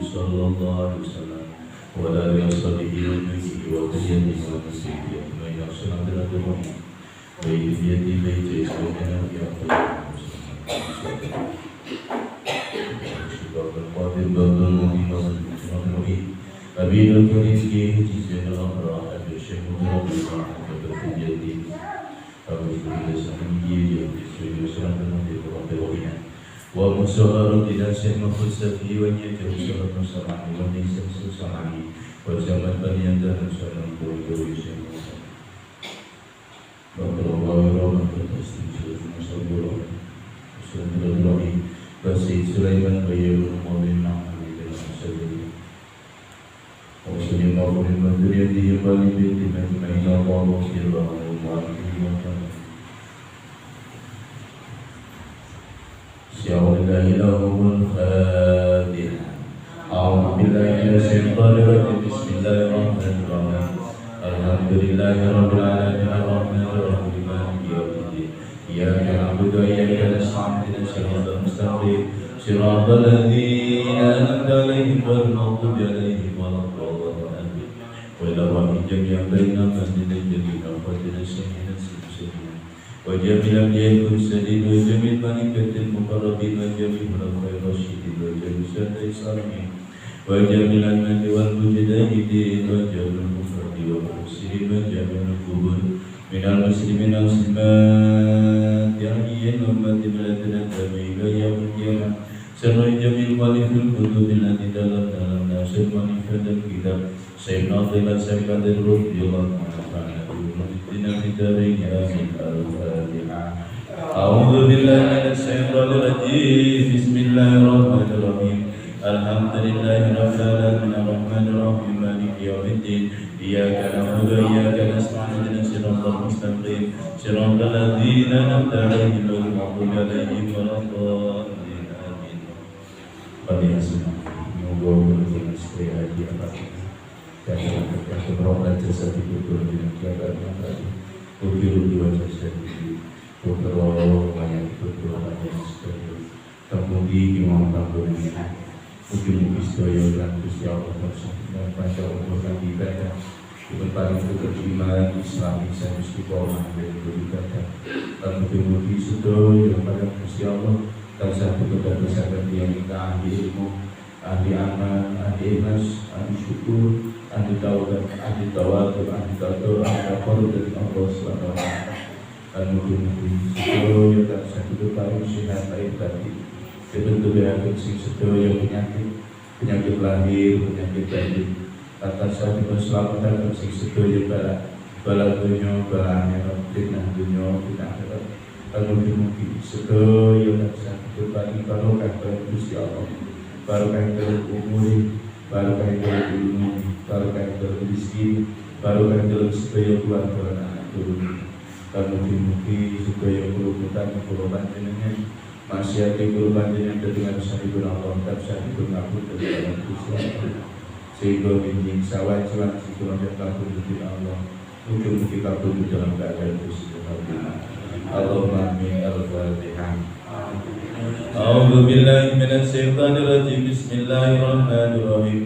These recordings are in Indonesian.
صلى الله عليه وسلم وعلى آله وصحبه ومن وذريته ونسله أجمعين وسلم بالرحمة بيدي بيت سيدنا يا القادر بدر المهيم والسلام المهيم أبي الكريم جزيل الأمراء أبي الشيخ مدرب الرحمة بيدي أبي الكريم وسلام المهيم رب العالمين ومسرر إلى مخلص فيه ونيته وسرر سمعني ونيسا سمعني وزمن بني أندر سلام قوي بارك الله ورحمة الله وسلم Bismillahirrahmanirrahim. Basit Sulaiman Bayyul Mawlin Na'amil Al-Musallim Muslim Mawlin Maduriyati Yambali Binti Mahimahina Allah Wafirullah Al-Mu'alimi wa Ta'ala Sya'ulillahi lahumul khadih A'udhu billahi minasyaitanirrajim Bismillahirrahmanirrahim Alhamdulillahi Rabbil Alamin Ar-Rahmanirrahim Maliki Yawmiddin Iyyaka na'budu wa iyyaka nasta'in ihdinas siratal mustaqim siratal ladzina an'amta 'alaihim ghairil maghdubi 'alaihim waladdallin wa ila rabbihim jami'an bainahum wasdina jami'an fadina sayyidina sayyidina wa jami'an yakun sadid wa jami'an malikatil muqarrabin wa jami'an khairir rasyidin wa jami'an sadai salihin wa jami'an mati wal mujahidin wa jami'an mufradi wa muslimin wa jami'an kubur minal muslimin wal muslimat ya'iyyan ummati baladina tabi'ila yawmul qiyamah sarrai jamil walifil kutubil lati dalam nasir manifadal kitab sayyidina Abdullah Sayyidina Rudiyallahu Ta'ala Dina fitari amin al-Fatihah A'udhu billahi minasyaitanir rajim Bismillahirrahmanirrahim Alhamdulillahi rabbil alamin arrahmanir rahim maliki yaumiddin iyyaka na'budu wa iyyaka nasta'in ihdinas siratal mustaqim siratal ladzina an'amta 'alaihim ghairil maghdubi 'alaihim waladdallin amin. Padahal moga berjalan sesuai haji apa dan yang keberokat jasa dibutuh dengan kiamat tadi ujiru dua jasa di putra banyak putra banyak sekali temudi imam tambun ini ujung istoyo dan Gusti Allah dan baca Allah ibadah dengan paling beriman Islam bisa istiqomah dan beribadah dan mugi-mugi sedoyo pada Gusti Allah dan satu kebesaran yang kita ahli ilmu ahli amal ahli ikhlas ahli syukur ahli taubat ahli tawadhu ahli tawadhu ahli taqarrub dari Allah Subhanahu wa taala dan mugi-mugi sedoyo dan satu paling sehat baik tadi kebentuk penyakit sing sedaya penyakit lahir, penyakit batin atas satu keselamatan sing sedaya bala dunia, bala akhirat, fitnah dunia, fitnah akhirat dan mugi-mugi sedaya dan satu paling barokah dari Gusti Allah barokah dari umur, barokah dari ilmu, barokah dari rezeki, barokah dari sedaya keluarga dan anak turun dan mugi-mugi sedaya keluputan panjenengan masyarakat kurban yang dengan sahibun Allah dan sahibun kabul dari dalam Islam sehingga binjing sawah cuan sehingga yang kabul dari Allah ujung kabul di dalam keadaan Islam Allahumma amin al-Fatihah A'udhu billahi minasyaitanir rajim Bismillahirrahmanirrahim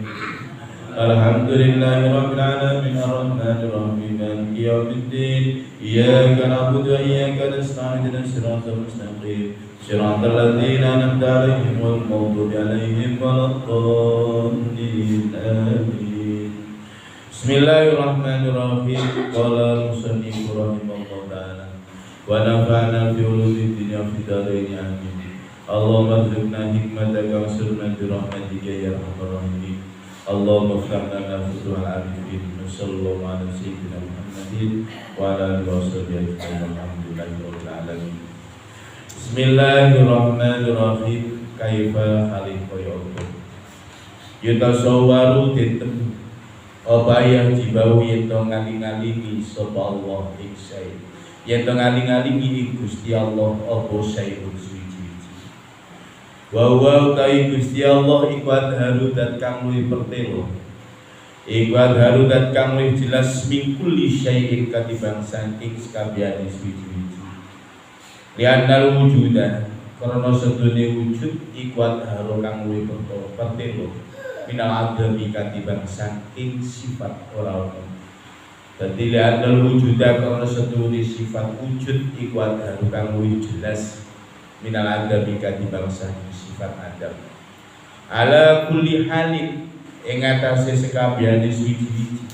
Alhamdulillahi rabbil alamin arrahmanir rahim maliki yaumiddin iyyaka na'budu wa iyyaka nasta'in ihdinas siratal mustaqim siratal ladzina an'amta 'alaihim ghairil maghdubi 'alaihim waladdallin amin Bismillahirrahmanirrahim qala musannif rahimahullah ta'ala wa nafa'na fi ulumid dunya fi darain amin Allahumma rzuqna hikmataka wa surna bi rahmatika ya arhamar rahimin Allahumma fa'alna futuhal arifin sallallahu ala sayyidina Muhammadin wa ala alihi wa sahbihi alhamdulillahi rabbil alamin Bismillahirrahmanirrahim kaifa khaliqayakum yutasawwaru dinten apa yang dibawi ento ngaling-alingi sapa Allah iksai yen to ngaling-alingi Gusti Allah apa sayun wa utai Gusti Allah ikwat harudat kang luwih pertelo ikwat harudat kang luwih jelas mingkuli syai'in katibang saking sakabehane suci-suci lianal wujudah karena sedune wujud ikwat haru kang luwih pertelo minal adami katiban saking sifat orang. Dadi lianal wujuda karena setuhune sifat wujud iku ada kang luwih jelas minal adami katiban saking sifat adam. Ala kulli halin ing atase sekabehane suci-suci.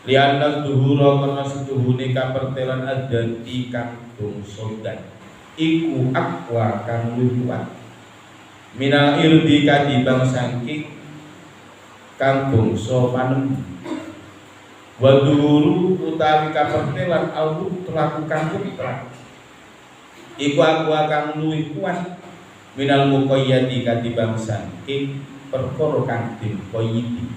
Lianal duhura karena setuhune kapertelan adati kang bangsa iku akwa kang luwih kuat. Minal irdi katiban saking kang bangsa panem. Waduru utawi kapertelan albu terlakukan putra iku aku akan luwih kuat minal muqayyadi katiban saking perkara kang diqayyidi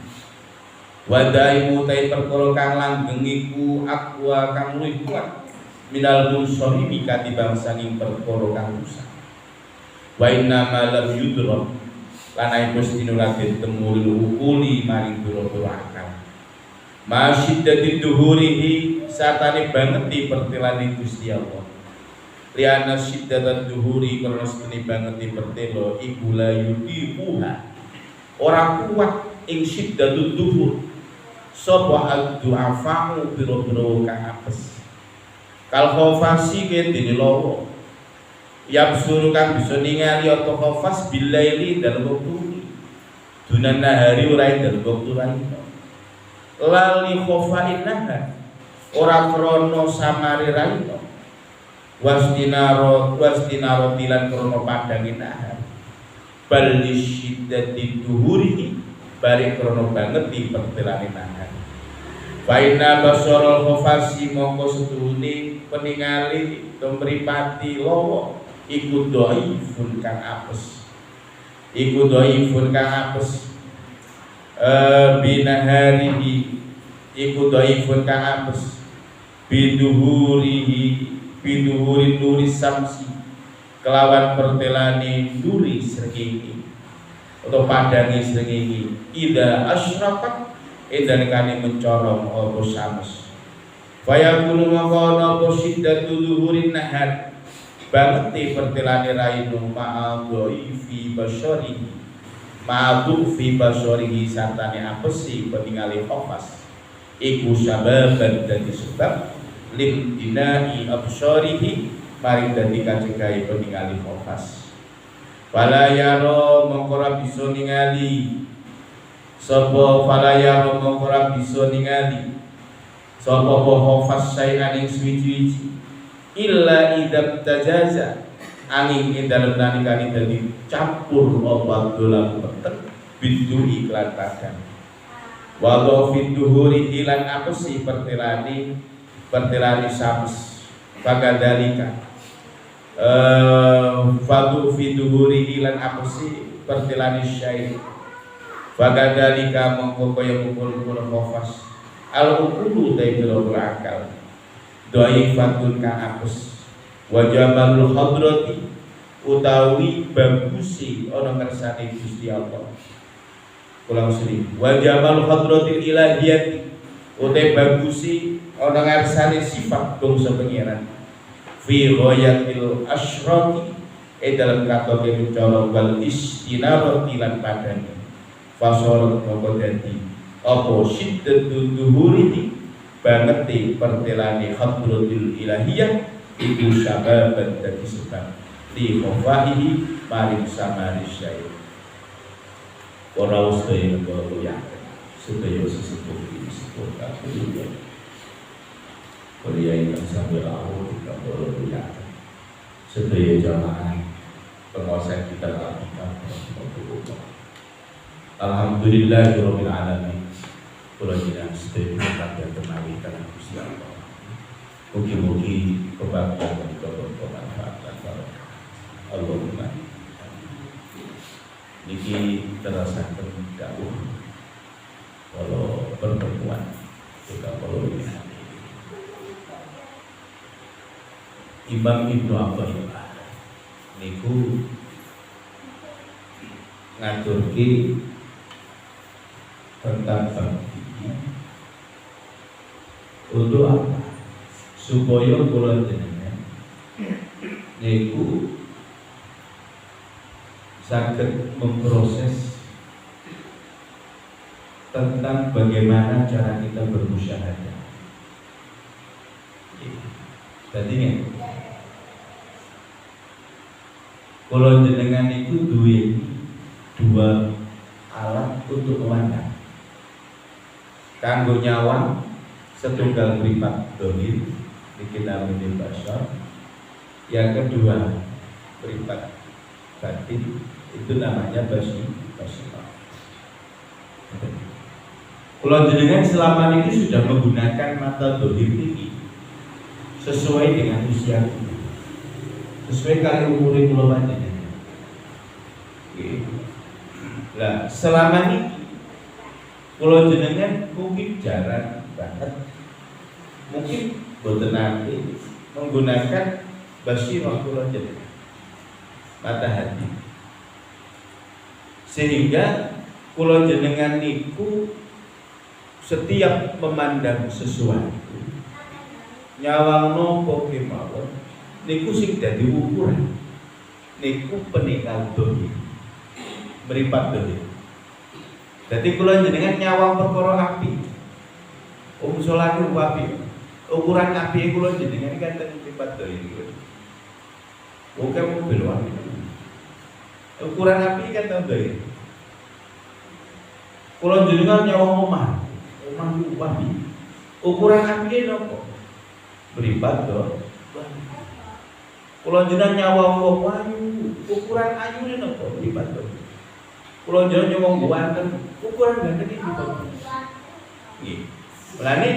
wadai mutai perkara kang langgeng iku aku akan luwih kuat minal munsoribi katiban saking perkara kang rusak wa inna ma lam yudra lan ae mesti nulake temuril ukuli maring pira-pira akal Masyiddati duhurihi satane banget di pertelani Gusti Allah. Liana syiddatan duhuri karena setene banget di pertelo iku la yudibuha. Ora kuat ing syiddatud duhur. Sapa ad-du'afa'u biro-biro kang apes. Kal khofasi kene lawa. Yabsuru kang bisa ningali apa khofas billaili dalem wektu. Dunan nahari ora dalem wektu lain. Lali khofain naha ora krono samari raino wastinaro tilan krono padangin naha bal disyiddati duhurihi bari krono banget di pertelani naha faina basorol khofasi mongko setuhuni peningali domripati lowo iku dhaifun kang apes binaharihi iku dhaifun kang apes biduhuri nuri samsi kelawan pertelani nuri srengenge atau padangi srengenge ida asyraqat edan kane mencorong apa syams fayakunu maqana posiddatu duhurin nahar banget pertelani rainu ma'adhaifi basyarihi ma'adhu fi basorihi satane apesi peningali khofas iku sababan dadi sebab lim dinai absyarihi mari dadi kacegai peningali khofas falayaro mongkora bisa ningali sapa falayaro mongkora bisa ningali sapa khofas sayan ing suwi-suwi illa idab tajaza angin ing dalem nalikane dadi campur apa dolan peten bintu iklan padang wa fi duhuri ilan apa sih pertelani sams pagadalika fadu fi duhuri ilan apa sih pertelani syai pagadalika mongko kaya mukul-mukul khofas al ukulu dai biro akal dhaifatun ka apes wajabalul hadrati utawi bagusi ana kersane Gusti Allah. Kula sering wajabalul hadratil ilahiyati utawi bagusi ana kersane sifat bangsa pangeran fi ghayatil asyraqi dalam kata bicara wal istinarati lan padane fasal moko dadi apa syiddatul duhuri banget pertelane hadratil ilahiyah iku sababan dadi sebab li khofaihi maring samari syai ora ustai negara ya sedaya sesepuh iki sepuh kabeh Korea yang sambil awal kita berdoa sedaya jamaah penguasa kita lakukan berdoa alhamdulillahirabbil alamin kula jenengan sedaya kita tenawi kana Gusti Allah. Mugi-mugi kebaikan dan kebermanfaatan barokah. Allahumma niki terasakan dawuh walau pertemuan kita perlu ini. Imam Ibnu Athaillah niku ngaturke tentang bakti untuk apa? Supaya kula jenengan niku saged memproses tentang bagaimana cara kita bermusyahadah. Tadi nih, kalau jenengan itu dua alat untuk memandang. Kanggo nyawang setunggal mripat dohir dikira menjadi basar. Yang kedua mripat batin itu namanya basirah. Kalau jenengan selama ini sudah menggunakan mata dohir ini sesuai dengan usia, sesuai kali umur kula panjenengan. Nah, selama ini kula jenengan mungkin jarang banget, mungkin boten nate menggunakan basirah kula jenengan, mata hati. Sehingga kula jenengan niku setiap memandang sesuatu nyawang nopo kemawon niku sing dadi ukuran niku peninggal dohir meripat dohir. Dadi kula jenengan nyawang perkara api solaku api ukuran api kula jenengan kan meripat dohir. Bukan mobil wae ukuran api kan dohir. Kula jenengan nyawang omah wapi ukuran api nopo beribat do. Kula jenengan nyawang wong ayu ukuran ayune nopo beribat do. Kula jenengan nyawang ganteng ukuran ganteng iki beribat. Nggih. Mulane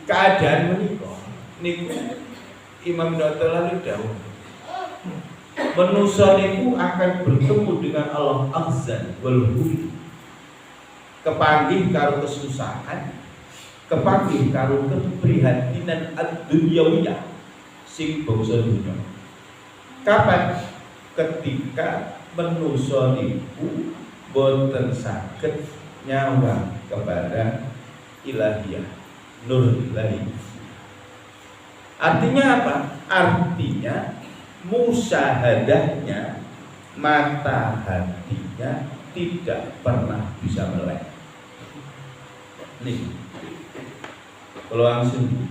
keadaan menika niku Imam Nawawi dawuh manusia niku akan bertemu dengan Allah Azza wal Jalla. Kepanggih karo kesusahan, kepanggih karo keprihatinan ad-dunyawiyah sing bangsa dunya. Kapan? Ketika manusia niku boten saged nyawang kepada ilahiyah, nur ilahi. Artinya apa? Artinya musyahadahnya mata hatinya tidak pernah bisa melek. Nih, kalau langsung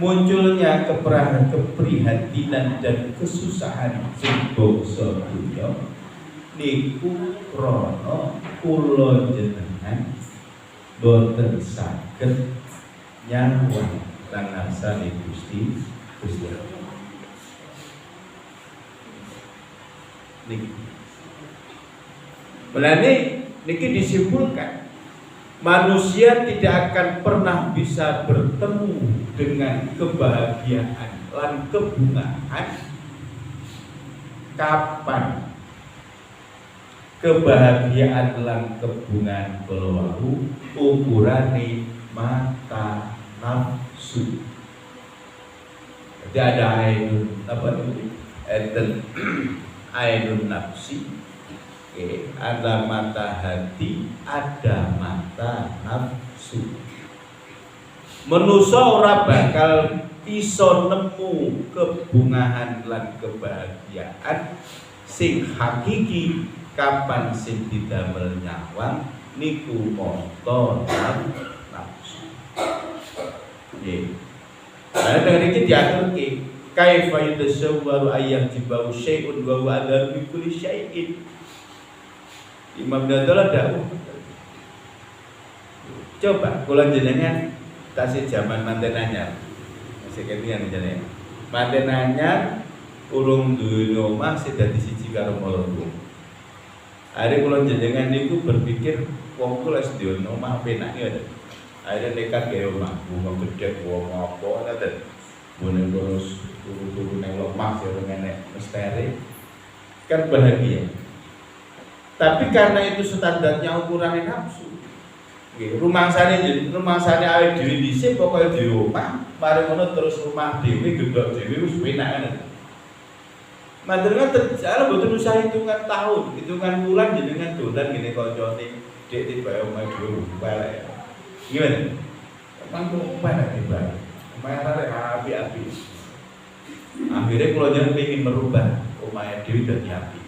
munculnya keprihatinan dan kesusahan sing bangsa dunya niku krana kula jenengan boten saged nyawang lan ngarsane Gusti Allah. Niki. Mulane niki disimpulkan manusia tidak akan pernah bisa bertemu dengan kebahagiaan lan kebungaan kapan kebahagiaan lan kebungaan keluaru ukurane mata nafsu. Jadi ada ainun apa itu? Ainun nafsi. Ada mata hati, ada mata nafsu. Manusa ora bakal iso nemu kebungahan lan kebahagiaan sing hakiki kapan sing didamel nyawang niku mata nafsu. Nggih. Nah, dengan iki diaturke kaifa yatasawwaru ayyajibau syai'un wa huwa adar bi kulli syai'in. Imam Nawawi dawuh. Coba kula jenengan tasih zaman manten anyar. Masih kene jenenge. Manten anyar urung duwe omah sing dadi siji karo marga. Are kula jenengan niku berpikir wong kula wis duwe omah penak ya. Are nekat gawe omah, bunga gedhe wong apa ngoten. Bune terus turu-turu nang lemah ya ngene misteri. Kan bahagia. Tapi karena itu standarnya ukuran nafsu. Nggih, rumangsane awake dhewe dhisik pokoke di omah, mari ngono terus rumah dhewe gendok dhewe wis penak kan. Madherengan terjal mboten usah hitungan tahun, hitungan bulan jenengan dolan ngene kancane, Dek tiba omah dhewe welek. Gimana? Mangko penak tiba. Omah arek api-api. Akhirnya kalau jangan ingin merubah omah dhewe dadi api.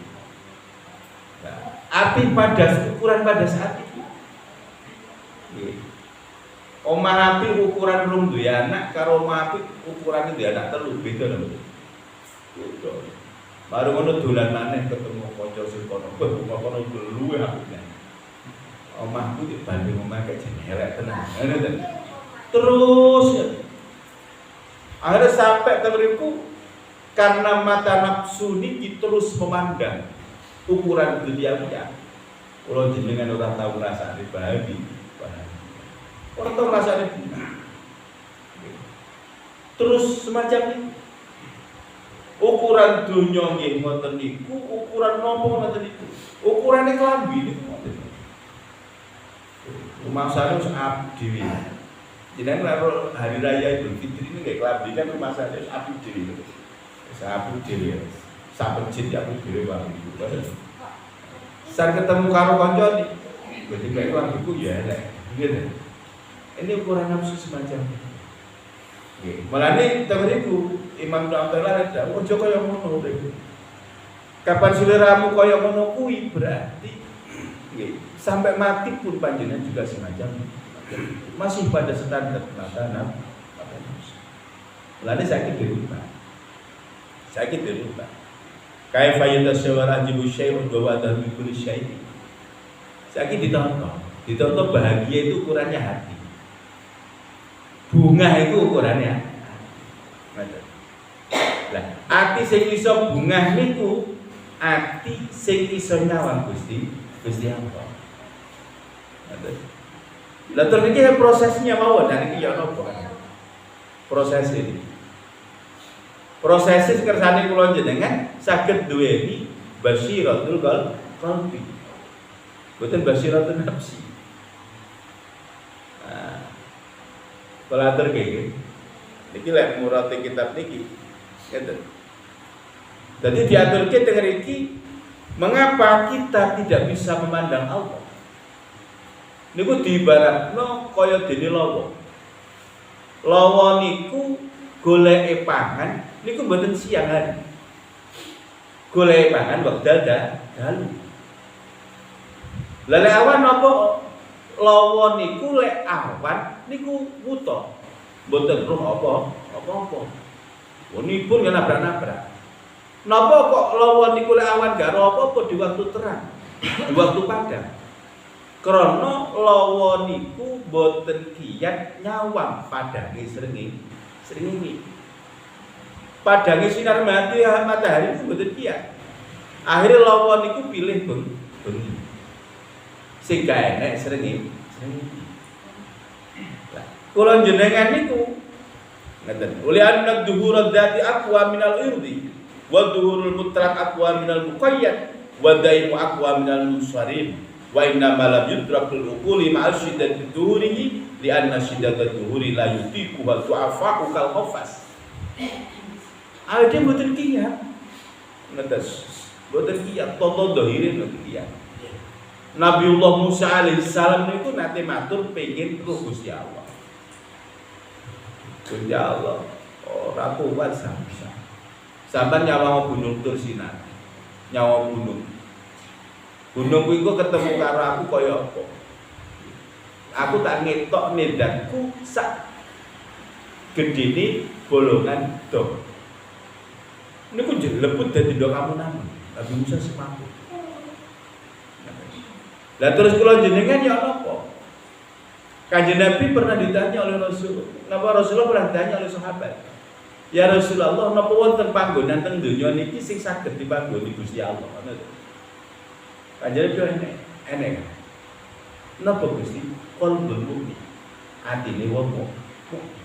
Api pada ukuran pada saat itu Omah apik ukuran rong duwe anak karo omah apik ukuran duwe anak telu beda lho. Beda. Baru ngono dolan maneh ketemu kanca sing kono. Omah kono luwe apikne. Omahku dibanding omah kek jeneng elek tenan. Ngono. Terus akhirnya sampai temeriku karena mata nafsu niki terus memandang ukuran duniawiya. Kalau jenengan orang tahu rasane bahagia. Orang tahu rasanya bunga. Terus semacam ini. Ukuran dunia nggih ngoten niku, ukuran nopo ngoten niku. Ukurane klambi niku ngoten. Rumah saya wis apik dhewe. Jenengan karo hari raya Idul Fitri ini nggih klambi kan rumah saya wis apik dhewe. Wis apik dhewe. Sak pejit apik dhewe wae. Saat ketemu karo kanca iki, berarti kayak klambiku ya elek. Gitu. Ini ukuran nafsu semacam ini. Malah ini temeriku Imam Abdullah ada ojo kaya ngono lho. Kapan seleramu kaya ngono kuwi berarti sampai mati pun panjenengan juga semacam masih pada standar mata nafsu. Malah ini sakit dirubah. Sakit dirubah. Kaifa yatasawwar ajibu syai'un wa wadahu bi kulli syai'in. Sakit ditonton bahagia itu ukurannya hati. Bunga itu ukurannya. Lah, ati sing iso bungah niku, ati sing iso nyawang Gusti Allah. Lah terus iki prosesnya mawon, dan iki ya napa? Proses ini. Proses kersane kula jenengan saged duweni basyiratul qalbi. Boten basyiratul nafsi. Kalau atur kayak niki lek murate kitab niki ngeten. Jadi diatur kita dengan iki mengapa kita tidak bisa memandang Allah? Niku diibaratno kaya dene lawa. Lawa niku goleke pangan niku mboten siang hari. Goleke pangan wekdal dalu. Lha awan apa lawa niku lek awan niku wuta. Mboten roh apa-apa. Wonipun ya nabrak-nabrak. Napa kok lawa niku lek awan gak roh apa-apa di waktu terang, di waktu padang. Krana lawa niku mboten kiyat nyawang padange srengenge. Padange sinar matahari niku mboten kiyat. Akhire lawa niku pilih bengi. Sing gak enek srengenge. Lah, kula jenengan niku ngeten. Uli anna dhuhurad dzati aqwa minal irdi wa dhuhurul mutlaq aqwa minal muqayyad wa daimu aqwa minal musarrin wa inna ma lam yudrakul uquli ma'a shiddati dhuhurihi li anna shiddatat dhuhuri la yutiqu wa tu'afa'u kal khafas. Awake mboten kiyat. Ngeten. Mboten kiyat toto dhahire mboten kiyat. Nabiullah Musa alaihissalam itu nanti matur pengen roh Gusti Allah. Gusti Allah, ora kuat sampeyan. Sampeyan nyawa gunung Tursina. Nyawa gunung. Gunung kuwi kok ketemu karo aku kaya apa? Aku tak ngetok nedaku sak gedene bolongan dok. Niku jeleput dadi ndok kamu nang. Nabi Musa semaput. Lah terus kula jenengan ya apa? Kanjeng Nabi pernah ditanya oleh Rasul. Napa Rasulullah pernah ditanya oleh sahabat? Ya Rasulullah, napa wonten panggonan teng donya niki sing saged dipanggoni Gusti Allah? Kanjeng Nabi enek. Napa Gusti? Qalbul mukmin. Atine wong mukmin.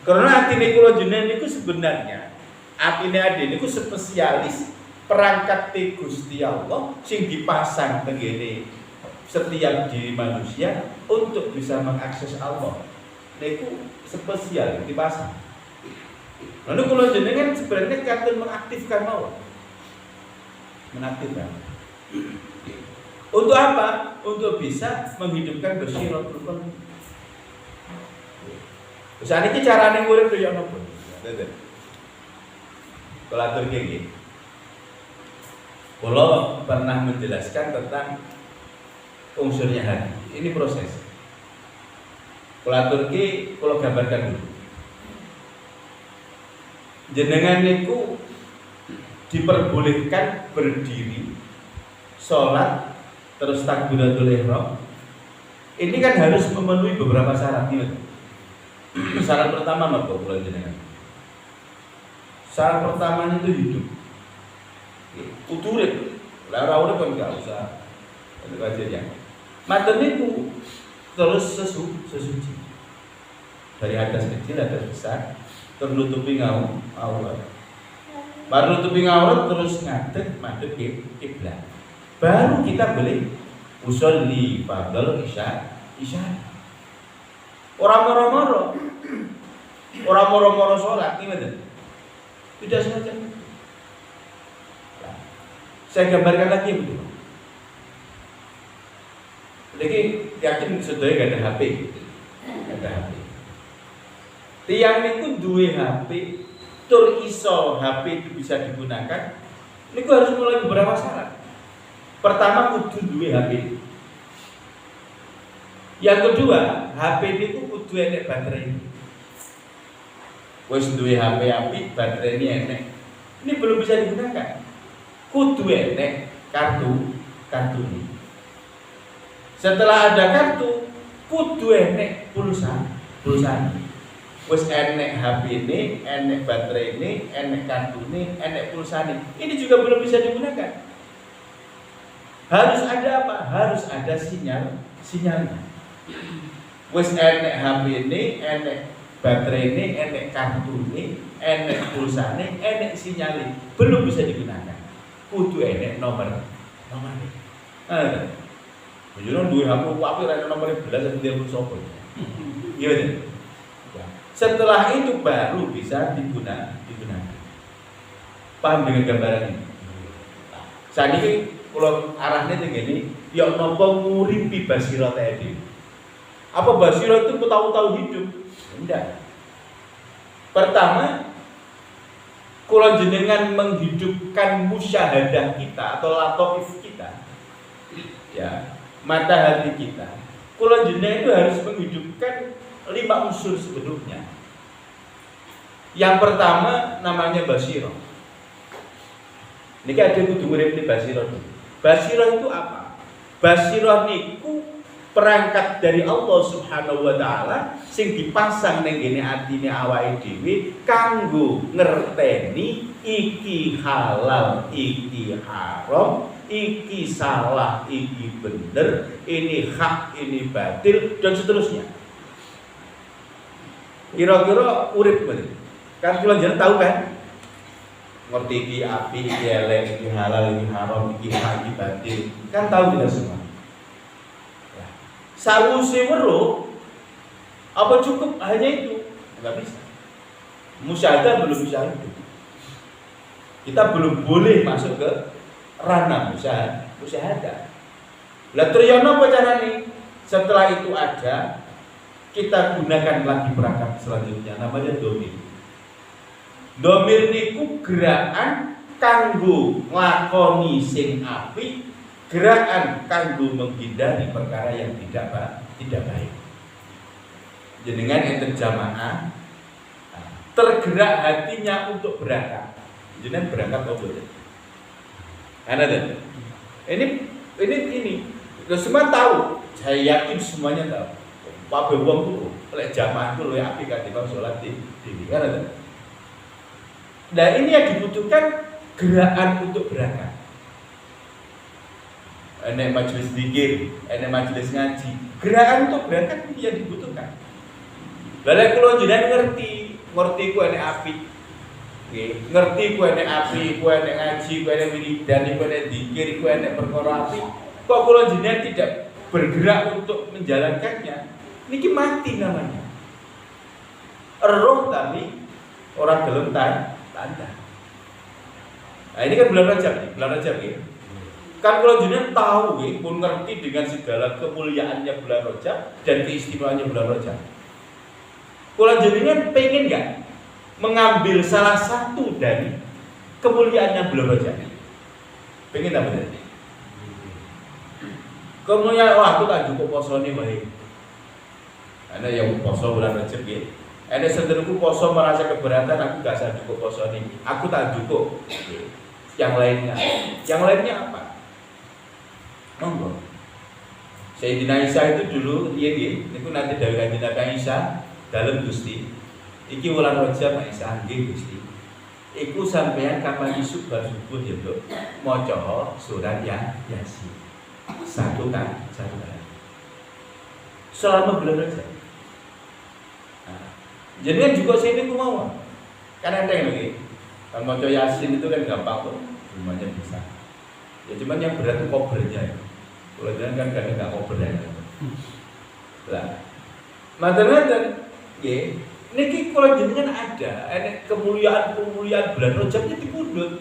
Karena atine kula jenengan niku sebenarnya atine ade niku spesialis perangkat Gusti Allah sing dipasang tenggene setiap diri manusia untuk bisa mengakses Allah. Niku spesial dipasang. Lalu kalau jenengan sebenarnya katun mengaktifkan mawon. Mengaktifkan. Untuk apa? Untuk bisa menghidupkan basyiratul qalbi. Saat ini carane urip yo napa? Kalau atur nggih. Kalau pernah menjelaskan tentang unsurnya hati, ini proses. Kula aturke, kula gambarkan dulu. Jenengan niku diperbolehkan berdiri, sholat, terus takbiratul ihram. Ini kan harus memenuhi beberapa syarat nih. Syarat pertama apa kula jenengan? Syarat pertama itu hidup. Urip. Lah ora urip kan enggak usah. Itu aja ya. Maten niku terus sesuci. Dari hadas kecil, hadas besar, ternutupi aurat. Baru nutupi aurat terus ngadeg madhep kiblat. Baru kita boleh usolli fardhu isya. Orang moro-moro sholat gimana? Tidak semacam itu. Nah, saya gambarkan lagi begitu. Jadi yakin sedaya gak ada HP, gak ada HP. Tiang niku duwe HP, tur iso HP itu bisa digunakan. Niku harus mulai beberapa syarat. Pertama kudu duwe HP. Yang kedua, HP niku kudu enek baterai. Wis duwe HP apik, baterai ini enek. Ini belum bisa digunakan. Kudu enek kartu ini. Setelah ada kartu, kudu enek pulsa. Wis enek HP ini, enek baterai ini, enek kartu ini, enek pulsa ini. Ini juga belum bisa digunakan. Harus ada apa? Harus ada sinyalnya. Wis enek HP ini, enek baterai ini, enek kartu ini, enek pulsa ini, enek sinyal ini. Belum bisa digunakan. Kudu enek nomor. Jangan duwe HP wae ora nomor 11 telepon sapa. Iya. Setelah itu baru bisa digunakan. Paham dengan gambaran ini? Saat ini kalau arahnya begini, ya nopo nguripi basira tadi. Apa basira itu tahu-tahu hidup? Enggak. Pertama, kalau jenengan menghidupkan musyahadah kita atau lataif kita, ya mata hati kita. Kalau jenengan itu harus menghidupkan 5 unsur sebelumnya. Yang pertama namanya basira. Niki ada kudu ngurip basira. Basira itu apa? Basira niku perangkat dari Allah Subhanahu wa taala sing dipasang ning ngene atine awake dhewe kanggo ngerteni iki halal, iki haram, iki salah, iki bener, ini hak, ini batil dan seterusnya. Kira-kira urip bener. Kan kula jenengan tahu kan? Ngerti iki api, iki elek, iki halal, iki haram, iki hak, iki batil. Kan tahu kita semua. Sawuse weruh apa cukup hanya itu? Enggak bisa. Musyahadah belum bisa itu. Kita belum boleh masuk ke ranah musyahadah. Lah triyono apa carane? Setelah itu ada, kita gunakan lagi perangkat selanjutnya namanya domir. Domir niku gerakan kanggo nglakoni sing apik, gerakan kanggo menghindari perkara yang tidak baik. Jenengan enten jamaah tergerak hatinya untuk berangkat. Jenengan berangkat apa boleh? Ada deh. Ini. Kita semua tahu. Saya yakin semuanya tahu. Pak wong tuh, lek jamaah itu luwih apik katimbang salat di kan ada. Nah ini yang dibutuhkan gerakan untuk berangkat. Enek majelis zikir, enek majelis ngaji. Gerakan untuk berangkat itu yang dibutuhkan. Lalu kalau jenengan ngerti ku enek apik. Ngerti ku enek apik, ku enek ngaji, ku enek wiridan, ku enek zikir, ku enek perkara apik. Kok kalau jenengan tidak bergerak untuk menjalankannya, niki mati namanya. Roh tapi orang gelem tanda. Nah ini kan bulan Rajab ya. Kan kalau jenengan tahu pun ngerti dengan segala kemuliaannya bulan Rajab dan keistimewaannya bulan Rajab. Kalau jenengan pengen nggak mengambil salah satu dari kemuliaannya bulan Rajab? Pengen apa berarti? Kemuliaan aku tak cukup posone baik. Ana yang poso bulan Rajab nggih. Ana senderku poso merasa keberatan, aku gak sadar cukup poso nih. Aku tak cukup. Yang lainnya apa? Monggo. Sayyidina Isa itu dulu nggih, niku nanti dawuh Kanjeng Nabi Isa dalem Gusti. Iki wulan Rajab Pak Isa nggih Gusti. Iku sampeyan kapan isuk bar subuh ya, Dok. Maca surat Yasin. Satu kali. Selama bulan Rajab. Jadi juga saya ini mau, kan ada yang lagi. Kalau mau Yasin itu kan gampang kok, semuanya bisa. Ya cuman yang berat itu kobernya. Kalau jangan kan kadang nggak kobernya. Lah, mantan, ya, ini kalau jenengan ada kemuliaan bulan Rajabnya dipundhut,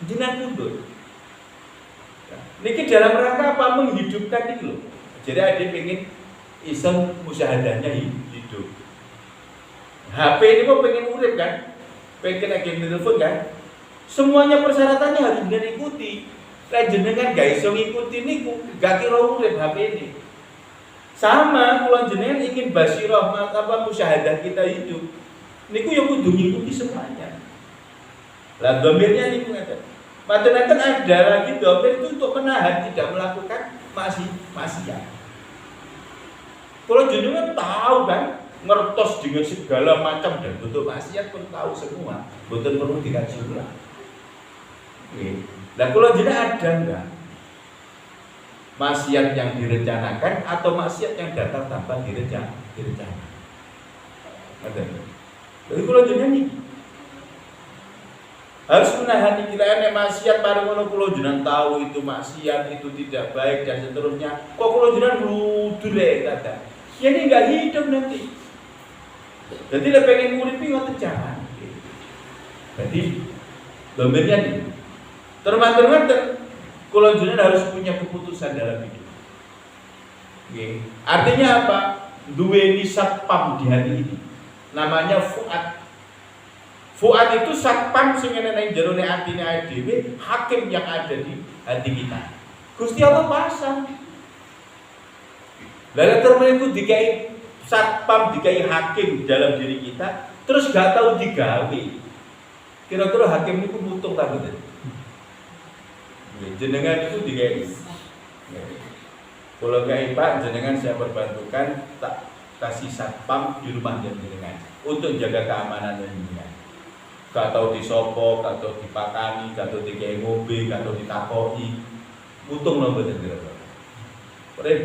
jenengan pundhut. Niki dalam rangka apa menghidupkan itu loh. Jadi ada pengen iseng musyahadahnya hidup. HP ini kok pengen urip kan, pengen lagi telepon kan, semuanya persyaratannya harus dengan ikuti. Jenengan gak iso ngikuti niku, gak kira urip HP ini. Sama kalau jenengan ingin basirah apa musyahadah kita hidup, niku yang kudu ngikuti semuanya. Lah domirnya niku ngaten. Maten-maten ada lagi domir itu untuk menahan tidak melakukan maksiat. Kalau jenengan tahu kan, ngertos dengan segala macam dan bentuk maksiat pun tahu semua, betul perlu dikaji ulang. Nah kalau jenengan ada enggak maksiat yang direncanakan atau maksiat yang datang tanpa direncanakan? Ada. Jadi kalau jenengan ini harus menahan kiraan maksiat pada mana kalau jenengan tahu itu maksiat itu tidak baik dan seterusnya. Kok kalau jenengan ludure kata, ya ini enggak hidup nanti. Jadi dia pengen nguripi ngoten jangan. Jadi domirnya nih. Termanten kalau jenengan harus punya keputusan dalam hidup. Oke. Artinya apa? Duweni satpam di hati ini. Namanya fuad. Fuad itu satpam sing ana nang jerone atine dhewe, hakim yang ada di hati kita. Gusti Allah pasang. Lalu terus itu dikai satpam dikai hakim dalam diri kita, terus gak tahu digawe. Kira-kira hakim itu butuh tak betul? Jenengan itu dikai. Kalau gak Pak, jenengan saya berbantukan tak kasih satpam di rumah jenengan untuk jaga keamanan jenengan. Gak tahu disopo, gak tahu dipakani, gak tahu dikai mobil, gak tahu ditakoi. Untung loh betul kira-kira.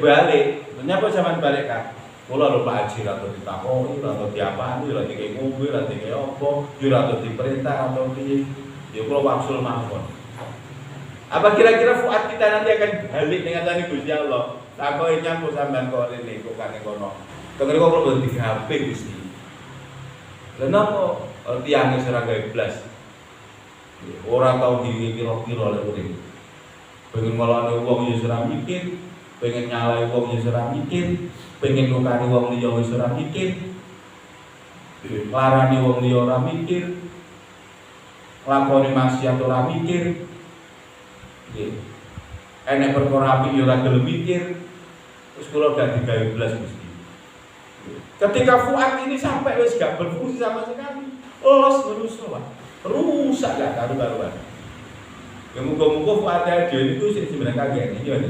Balik, kenapa zaman balik kan? Kalau lupa haji atau ditakoi, atau diapaan, atau dikai mobil, atau dikai opo, atau diperintah, atau di, ya kalau waksul mahfud. Apa kira-kira fuad kita nanti akan balik dengan tadi Gusti Allah? Takoi nyampu sampean kok rene kok kane kono. Kengene kok belum di HP Gusti. Lha napa tiyang wis ora gawe blas. Ora tau dikira-kira lek urip. Pengen ngelone wong ya ora mikir, pengen nyalai wong ya ora mikir, pengen nukani wong liya wis ora mikir. Larani wong liya ora mikir. Lakoni maksiat ora mikir. Enek perkara apik ya ora gelem mikir. Terus kula gak digawe blas Gusti. Ketika fuad ini sampai wis gak berfungsi sama sekali, los merusak. Rusak gak karu-karuan. Ya muga-muga fuad dhewe niku sing sebenarnya kaget iki lho.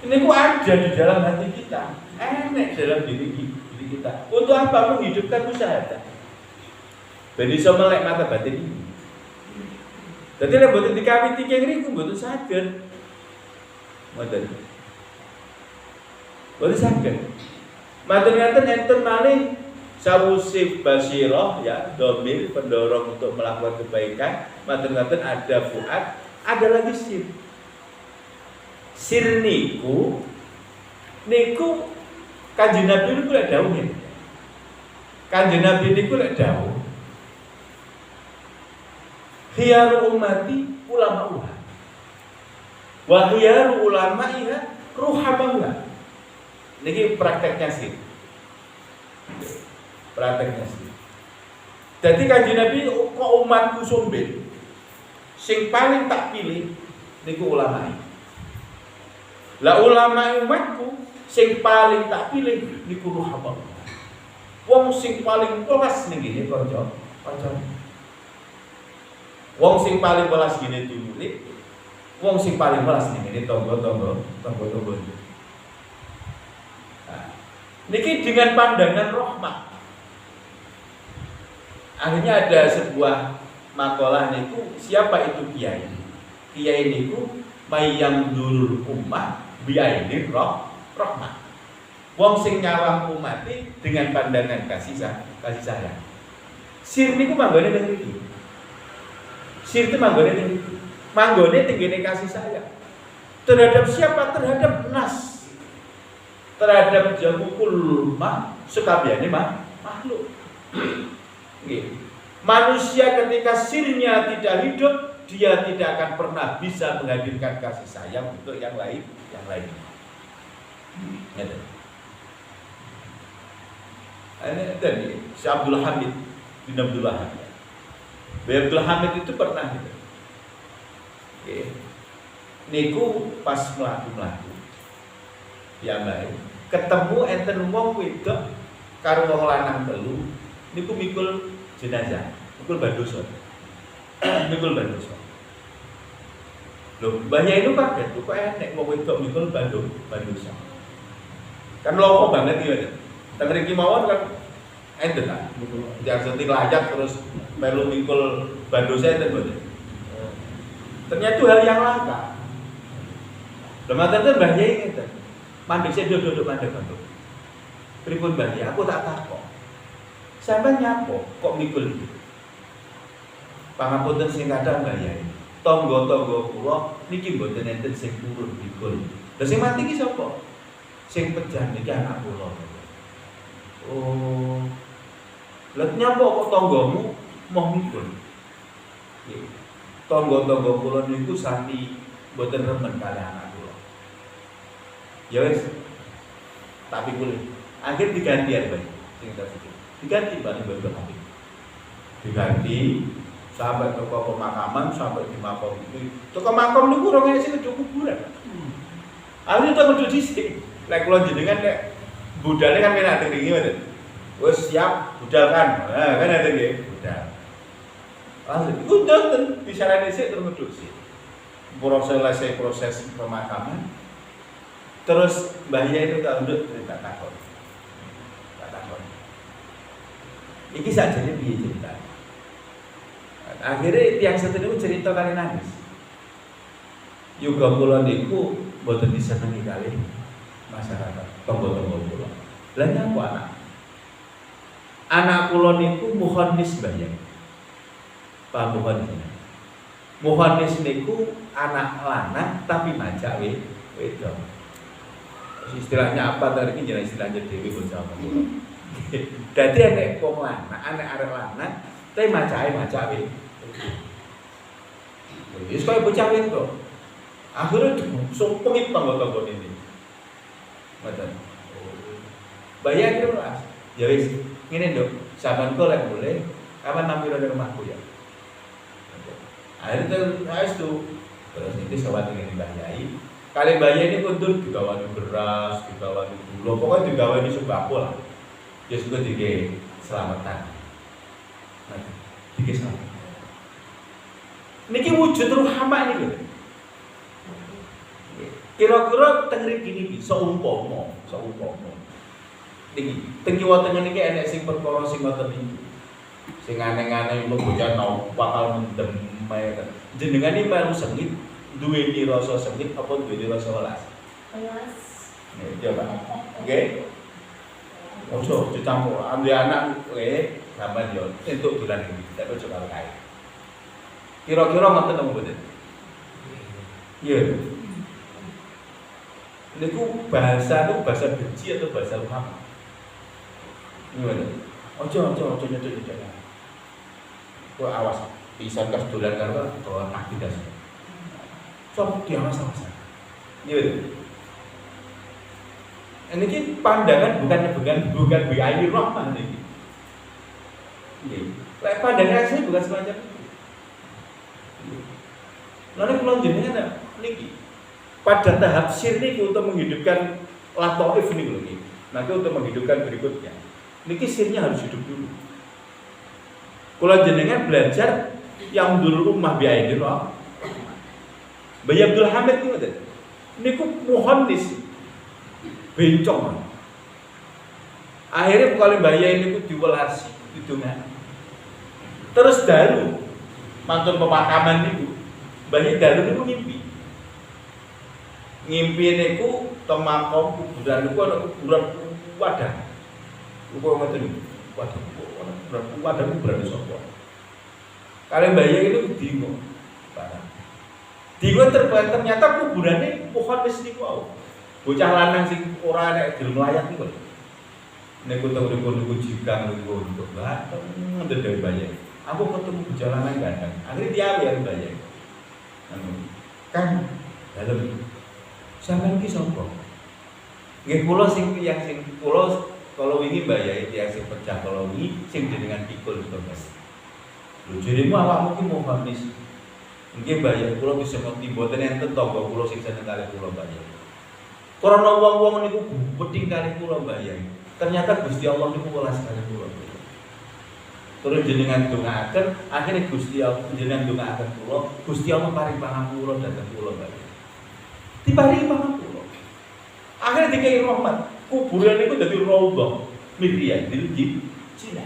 Ini ku ada di dalam hati kita, enek dalam diri kita. Untuk apa? Menghidupkan musyahadah. Ben iso melek mata batin ini. Jadi nek boten dikawiti kenging niku mboten saged. Mboten. Boten saged. Matur-matur enten malih sawusif basirah ya, domir pendorong untuk melakukan kebaikan. Matur-matur ada fuad, ada lagi sir. Sir niku Kanjeng Nabi niku lek dawuh ngene. Kanjeng Nabi niku lek dawuh khiyaru ummati ulama'uha wa khiyaru ulama'iha ruhamauha. Niki prakteknya sih. Prakteknya sih. Jadi Kanjeng Nabi kok umatku sombeng. Sing paling tak pilih niku ulama'i. Lah ulama umatku sing paling tak pilih niku Muhammad. Wong sing paling welas ning ngene kanca. Wong sing paling welas ngene dulure, wong sing paling welas ning ngene tangga-tangga. Nah, niki dengan pandangan rahmat. Akhirnya ada sebuah makalah niku, siapa itu kiai? Kiai niku mayang dulur ummah biaini rahmat. Wong sing nyawang umat dengan pandangan kasih sayang. Sir niku manggone teng mriki. Sir itu manggone teng mriki. Manggone tenggene kasih sayang. Terhadap siapa? Terhadap nas. Terhadap jamukul sekabehane makhluk. Nggih. Manusia ketika sirnya tidak hidup, dia tidak akan pernah bisa menghadirkan kasih sayang untuk yang lain. Ini tadi si Abdul Hamid bin Abdul Hamid. Abdul Hamid itu pernah gitu. Oke. Niku pas mlaku-mlaku. Ya baik. Ketemu enten wong wedok karo wong lanang telu niku mikul jenazah, mikul bandosa. Loh, mbahnya itu kaget, kok enek wong wedok mikul bandosa. Kan loko banget ya. Teng mriki mawon kan enten ta. Diarseti layat terus melu mikul bandosa enten mboten. Ternyata itu hal yang langka. Lha mbahnya ngeten. Mandek saya duduk mandek bantu. Pripun mbahnya? Aku tak takok. Sampai nyapo kok mikul. Pangapunten sing kathah mbahnya. Tangga-tangga kula niki mboten enten sing purun mikul. Lah sing mati ki sapa? Sing pejah niki anak kula. Oh. Lah nyapa kok tanggamu mau mikul? Nggih. Tangga-tangga kula niku sami mboten remen kali anak kula. Ya wis. Tapi kuwi akhir diganti ya, Pak. Sing tak sikit. Diganti Pak Ibu kami. Diganti sampai ke pemakaman, sampai di makam itu. Ke makam niku ora sing kudu kuburan. Aku itu kudu dhisik. Lek kula jenengan nek budale kan menak tinggi mboten. Wis siap budal kan. Nah, kan ada nggih, budal. Langsung udah bicara dhisik terus medhusi. Selesai proses pemakaman. Terus mbahnya itu tak undut cerita takon. Iki sakjane piye cerita. Akhirnya tiang setentu cerita kali nangis. Yoga kula niku mboten disenengi kali masyarakat tonggo-tonggo kula. Lah nyapa anak? Anak kula niku muhannis mbahnya. Pak muhannis. Muhannis niku anak lanang tapi majak wedok. Istilahnya apa tadi ini istilahnya Dewi bocah kula. Dadi enek wong lanang, anek arek lanang, tapi macake wedok. Wis kaya bocah wedok. Akhirnya sumpengit tangga-tangga ini. Mboten. Bayar kira Mas. Ya wis, ngene Nduk, sampean kok lek boleh kapan nampil di rumahku ya. Akhirnya terus ini sobat ngene Mbah Yai. Kali Mbah Yai ini kuntur digawani beras, digawani gula, pokoknya digawani sembako lah. Ya juga dige selamatan. Nah, dige selamatan. Niki wujud rahmah ini lho. Kira-kira teng mriki niki saumpama. Niki teng kiwa teng niki enek sing perkara sing ngoten niki. Sing aneh-aneh lu bocah nau bakal mendem mayat. Jenengan iki melu sengit, duweni rasa sengit apa duweni rasa welas? Welas. Nih, coba. Oke. Ojo dicampur, ambil anak sampean yo entuk dolan iki, tak ojo karo kae. Kira-kira ngoten apa mboten? Iya. Niku bahasa benci atau bahasa rahmat? Gimana? Ojo nyedek. Kok awas, bisa kas dolan karo bawa aktivitas. Sok diawas. Iya. Ini pandangan bukan biayi rahman ini. Lek pandangan saya bukan semacam itu. Lalu kalau jenengan niki pada tahap sir niku untuk menghidupkan latoif nih loh ini. Nanti untuk menghidupkan berikutnya. Niki sirnya harus hidup dulu. Kalau jenengan belajar yang dulu rumah biaya ini loh. Bayi Abdul Hamid itu ada. Niku muhandis bencong. Akhirnya kalau bayi ini ku diwelasi hitungan. Terus dalu mantun pemakaman niku. Bayi dalu niku ngimpi niku temakom kuburan niku ana kuburan wadah. Kuburan ngoten wadah. Wadah kuburan sapa. Kalian bayi itu bingung. Bingung ternyata kuburannya pohon wis niku wae. Bocah lanang sing ora nek gelem layat niku. Niku niku jigang niku untuk bateng ndedhe bayi. Aku ketemu bocah lanang gandeng. Akhire dia yang bayi. Kan dalem sampeyan ki sapa? Nggih kula sing kula kalau wingi mbayahi tiyang sing pecah kalau wingi sing jenengan pikul to Mas. Lho jerimu awakmu ki mau habis. Nggih mbayahi kula bisa ngerti mboten enten tangga kula sing seneng kalih kula mbayahi. Karena wong-wong niku wedhing kalih kula mbayahi. Ternyata Gusti Allah niku welas kalih kula. Terus jenengan ndongaaken, akhirnya Gusti Allah jenengan ndongaaken kula, Gusti Allah paring pangapura dhateng kula mbayahi. Diparingi pangapura. Akhirnya dikai rahmat. Kuburan itu jadi raudhah min di Cina.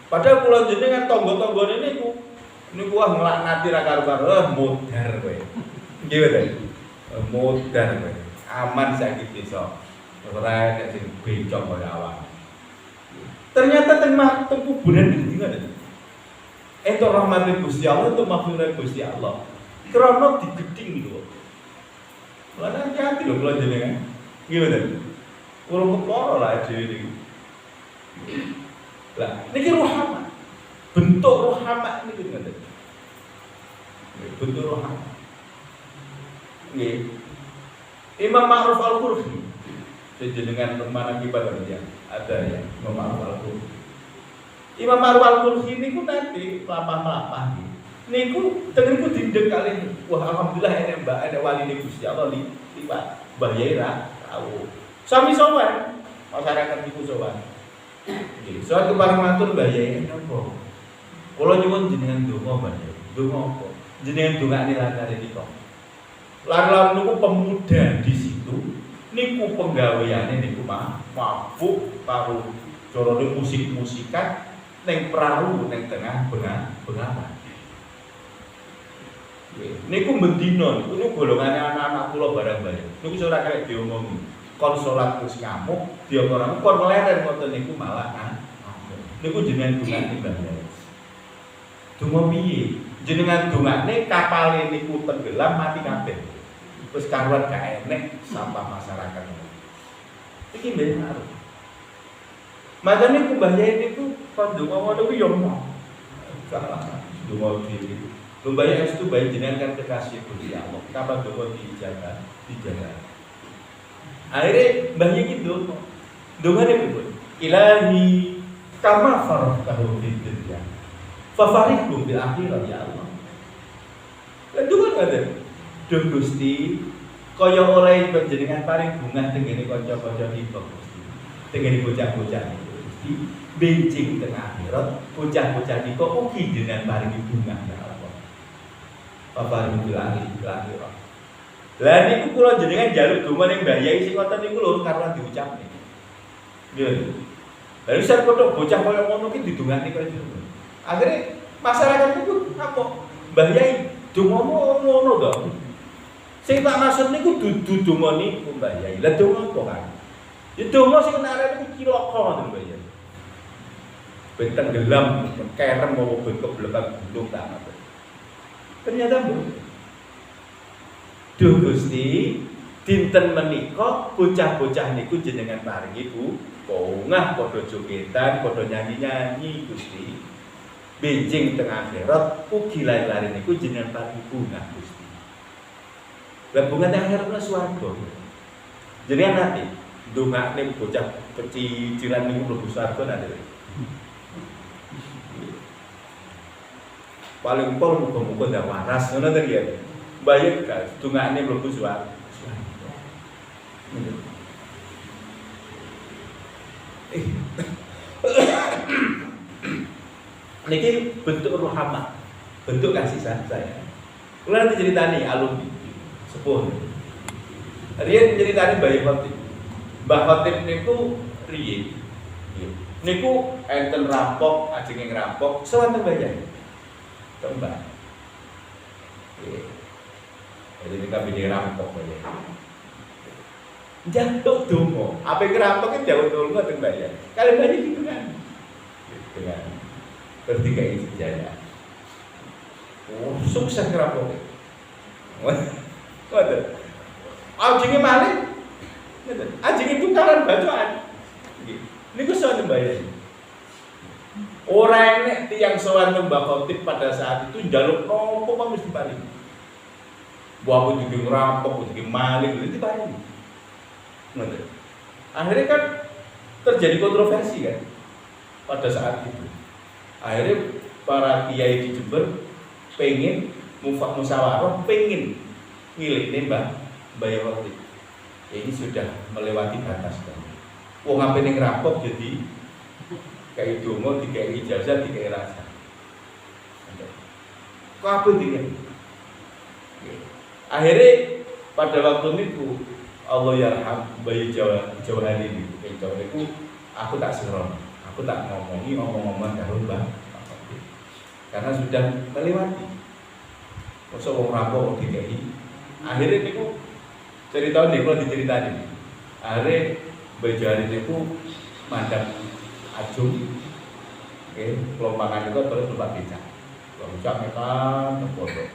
Padahal kula jenengan tangga-tanggane niku wah nglaknati ra karo-karo modar kowe. Nggih mboten? Modar kowe. Aman saiki desa. Ora nek sing bencong kaya awak. Ternyata teng kuburan iki ngoten. Entuk rahmat Gusti Allah, entuk maghfirah Gusti Allah. Krana digedhing lho. Lah hati lho kula jenengan. Gimana? Kurang keporo lah dhewe niki. Lah niki rohama. Bentuk rohama niku ngoten. Bentuk rohama. Nggih. Imam Ma'ruf Al-Qurfi. Jenengan mana kibar dia? Ada ya, Imam Ma'ruf Al-Qurfi. Imam Ma'ruf Al-Qurfi niku nanti lama-lama niku tengeriku dindek kali ini. Wah alhamdulillah ini mbak ada wali ini Gusti Allah lipat bahaya tahu. Sami sowan masyarakat niku sowan. Soal kepareng matur bahaya ini apa? Kalau nyuwun jenengan donga bahaya. Donga apa? Jenengan dongane lakare nika. Lan niku pemuda di situ niku penggaweane niku mabuk karo corone musik-musikan ning perahu ning tengah bengawan. Niku mendino, niku golongane anak-anak kula barang-barang. Niku ora kaya diomongi. Kon salat terus ngamuk, dia orang kon meleren ngoten niku malah niku jenengan dongane Mbah. Donga piye? Jenengan dongane kapale niku tenggelam mati kabeh. Wis karuan gak enek sampah masyarakat. Iki benar. Madane niku Mbah Yai niku kon donga ngono ku yo mau. Salah donga dhewe. Lumbaya itu baik jenengan kan kekasih Gusti Allah. Kapan doa dijaga. Akhirnya mbahnya gitu. Doanya begitu. Ilahi kama faraqtahu fid dunya. Fafariqhum bil akhirat ya Allah. Lan doa ngaten. Duh Gusti, kaya oleh panjenengan paring bungah tengene kanca-kanca kita Gusti. Tengene bocah-bocah niku Gusti, bencing teng akhirat, bocah-bocah niku ugi jenengan paringi bungah ya Allah. Bapak Ibu bilang. Lah niku kula jenengan njaluk donga ning Mbah Yai sing ngoten niku lho karena diucapne. Nggih. Lah wis padha bocah kaya ngono ki didongani kaya ngono. Akhire masyarakat niku apa? Mbah Yai dongamu ngono to. Sing tak maksud niku dudu donga niku Mbah Yai. Lah donga apa kan? Ya donga sing arep niku cilaka ngoten Mbah Yai. Ben tenggelam, kerem mau ben keblekak gunung tak ngoten. Ternyata duh Gusti, dinten menika bocah-bocah niku jenengan paringi Bu, bongah padha jogetan, padha nyanyi-nyanyi Gusti. Benjing teng akhirat ugi lari-lari niku jenengan paringi bunga Gusti. Lah bunga teng akhirat swarga. Jenengan nanti ndongakne bocah kecicilan niku mlebu swarga nanti. Paling pol muga-muga ndak waras ngono ta ya. Bayar ka dongane mlebu swarga. Niki bentuk rahmat, bentuk kasih saya. Kalau nanti ceritani alumni sepuh. Riyen ceritani Mbah Khotib. Mbah Khotib niku riyen. Niku enten rampok, ajenge ngerampok, sewonten bayar. Tembak. Jadi ini kabeh rampok bayar. Jantung donga, apa ngerampok ki jauh donga teng bayar. Kalian bayar gitu kan. Gitu kan. Bertiga ini sejarah. Oh, sukses ngerampok. Waduh. Ajenge maling. Ajenge tukaran bacaan. Niku sowan bayar. Ora enek tiyang sowan Mbah Khotib pada saat itu njaluk nopo kok mesti paring. Mbah aku jadi ngerampok, jadi maling, itu diparing. Ngoten. Akhirnya kan terjadi kontroversi kan pada saat itu. Akhirnya para kiai di Jember pengen musyawarah, pengen ngilikne Mbah Khotib. Ini sudah melewati batas kan. Wong ape ning ngerampok jadi kayak dongo, dikai ijazah, dikai rasa. Kok apa ini? Akhirnya pada waktu itu Allah yarham bayi Jawa hari ini, Jawa itu aku tak seron, aku tak ngomong karo Mbah, karena sudah melewati. Masa wong rampok dikai. Akhirnya niku cerita nih kalau diceritain. Akhirnya Mbah Jawa hari itu mandang ajung, kelompangan itu terus tempat becak. Kalau becak mereka pondok.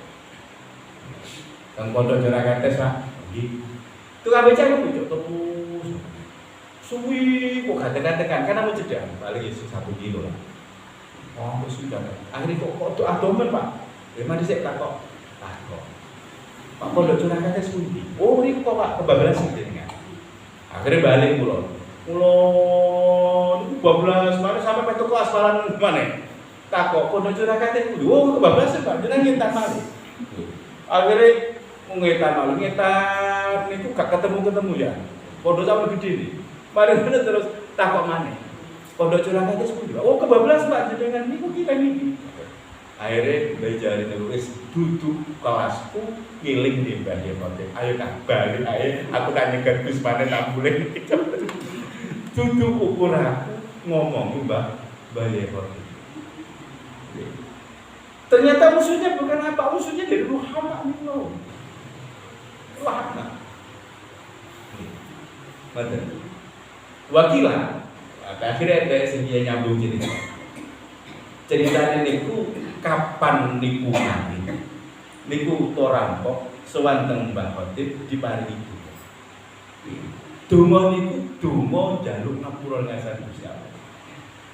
Yang pondok Juragan Tes lah, itu kan becak itu becak terus. Suwi, kok gantengan-gantengan, karena mau jeda, paling 1 kilo lah. Oh, sudah. Akhirnya kok itu adomen Pak. Gimana sih takok? Pak pondok Juragan Tes suwi. Oh, ini kok Pak kebablasan sih jenengan. Akhirnya balik pulau. Mulai 12 mana sampai petuk kelas malam mana? Takok pondok Juragan Tes. Oh, kebablasan Pak, jenengan nyetan malih. Akhirnya ngetan malih ngetan niku gak ketemu ya. Pondok sama gede nih. Mari bener terus takok mana? Pondok Juragan Tes. Oh, kebablasan Pak, jenengan niku kita niki. Akhirnya belajar terus duduk kelasku ngiling di Mbah Khotib. Ayo nak balik, ayo aku tak nyegat Gus mana tak boleh. Duduk ukur aku ngomong Mbah Khotib. Ternyata musuhnya bukan apa, musuhnya dari Muhammad itu. Muhammad. Betul. Wakilah. Akhirnya ada sedia nyambung cerita. Ceritanya niku kapan niku mati. Niku torampok sewanteng Mbah Khotib diparingi ibu. Donga niku donga njaluk ngapura ngasar Gusti Allah.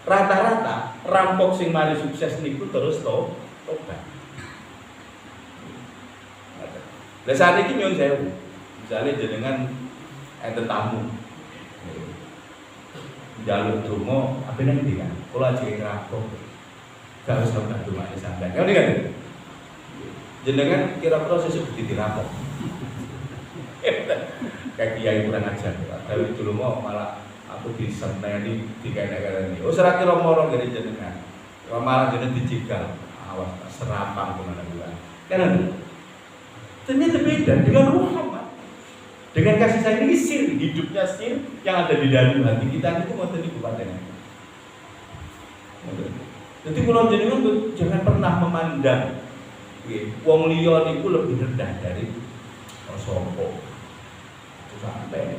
Rata-rata rampok sing mari sukses niku terus tobat. Lah saat iki nyuwun sewu. Misale jenengan enten tamu. Njaluk donga apa nang ndi kan? Kula ajeng rampok. Gak usah bantu mak sampean. Kan kan. Jenengan kira-kira sesuk dirampok. Kayak kiai kurang ajar. Tapi dulu mau malah aku disenteni dikae-kae. Oh ora kira moro dari jenengan. Malah jenengan dijegal. Awas serapang kemana bulan. Kan ternyata beda dengan Muhammad. Dengan kasih sayang ini sir, hidupnya sir yang ada di dalam hati kita itu ngoten niku padane. Jadi kalau jenengan tuh jangan pernah memandang wong liya niku lebih rendah dari sapa. Itu sampai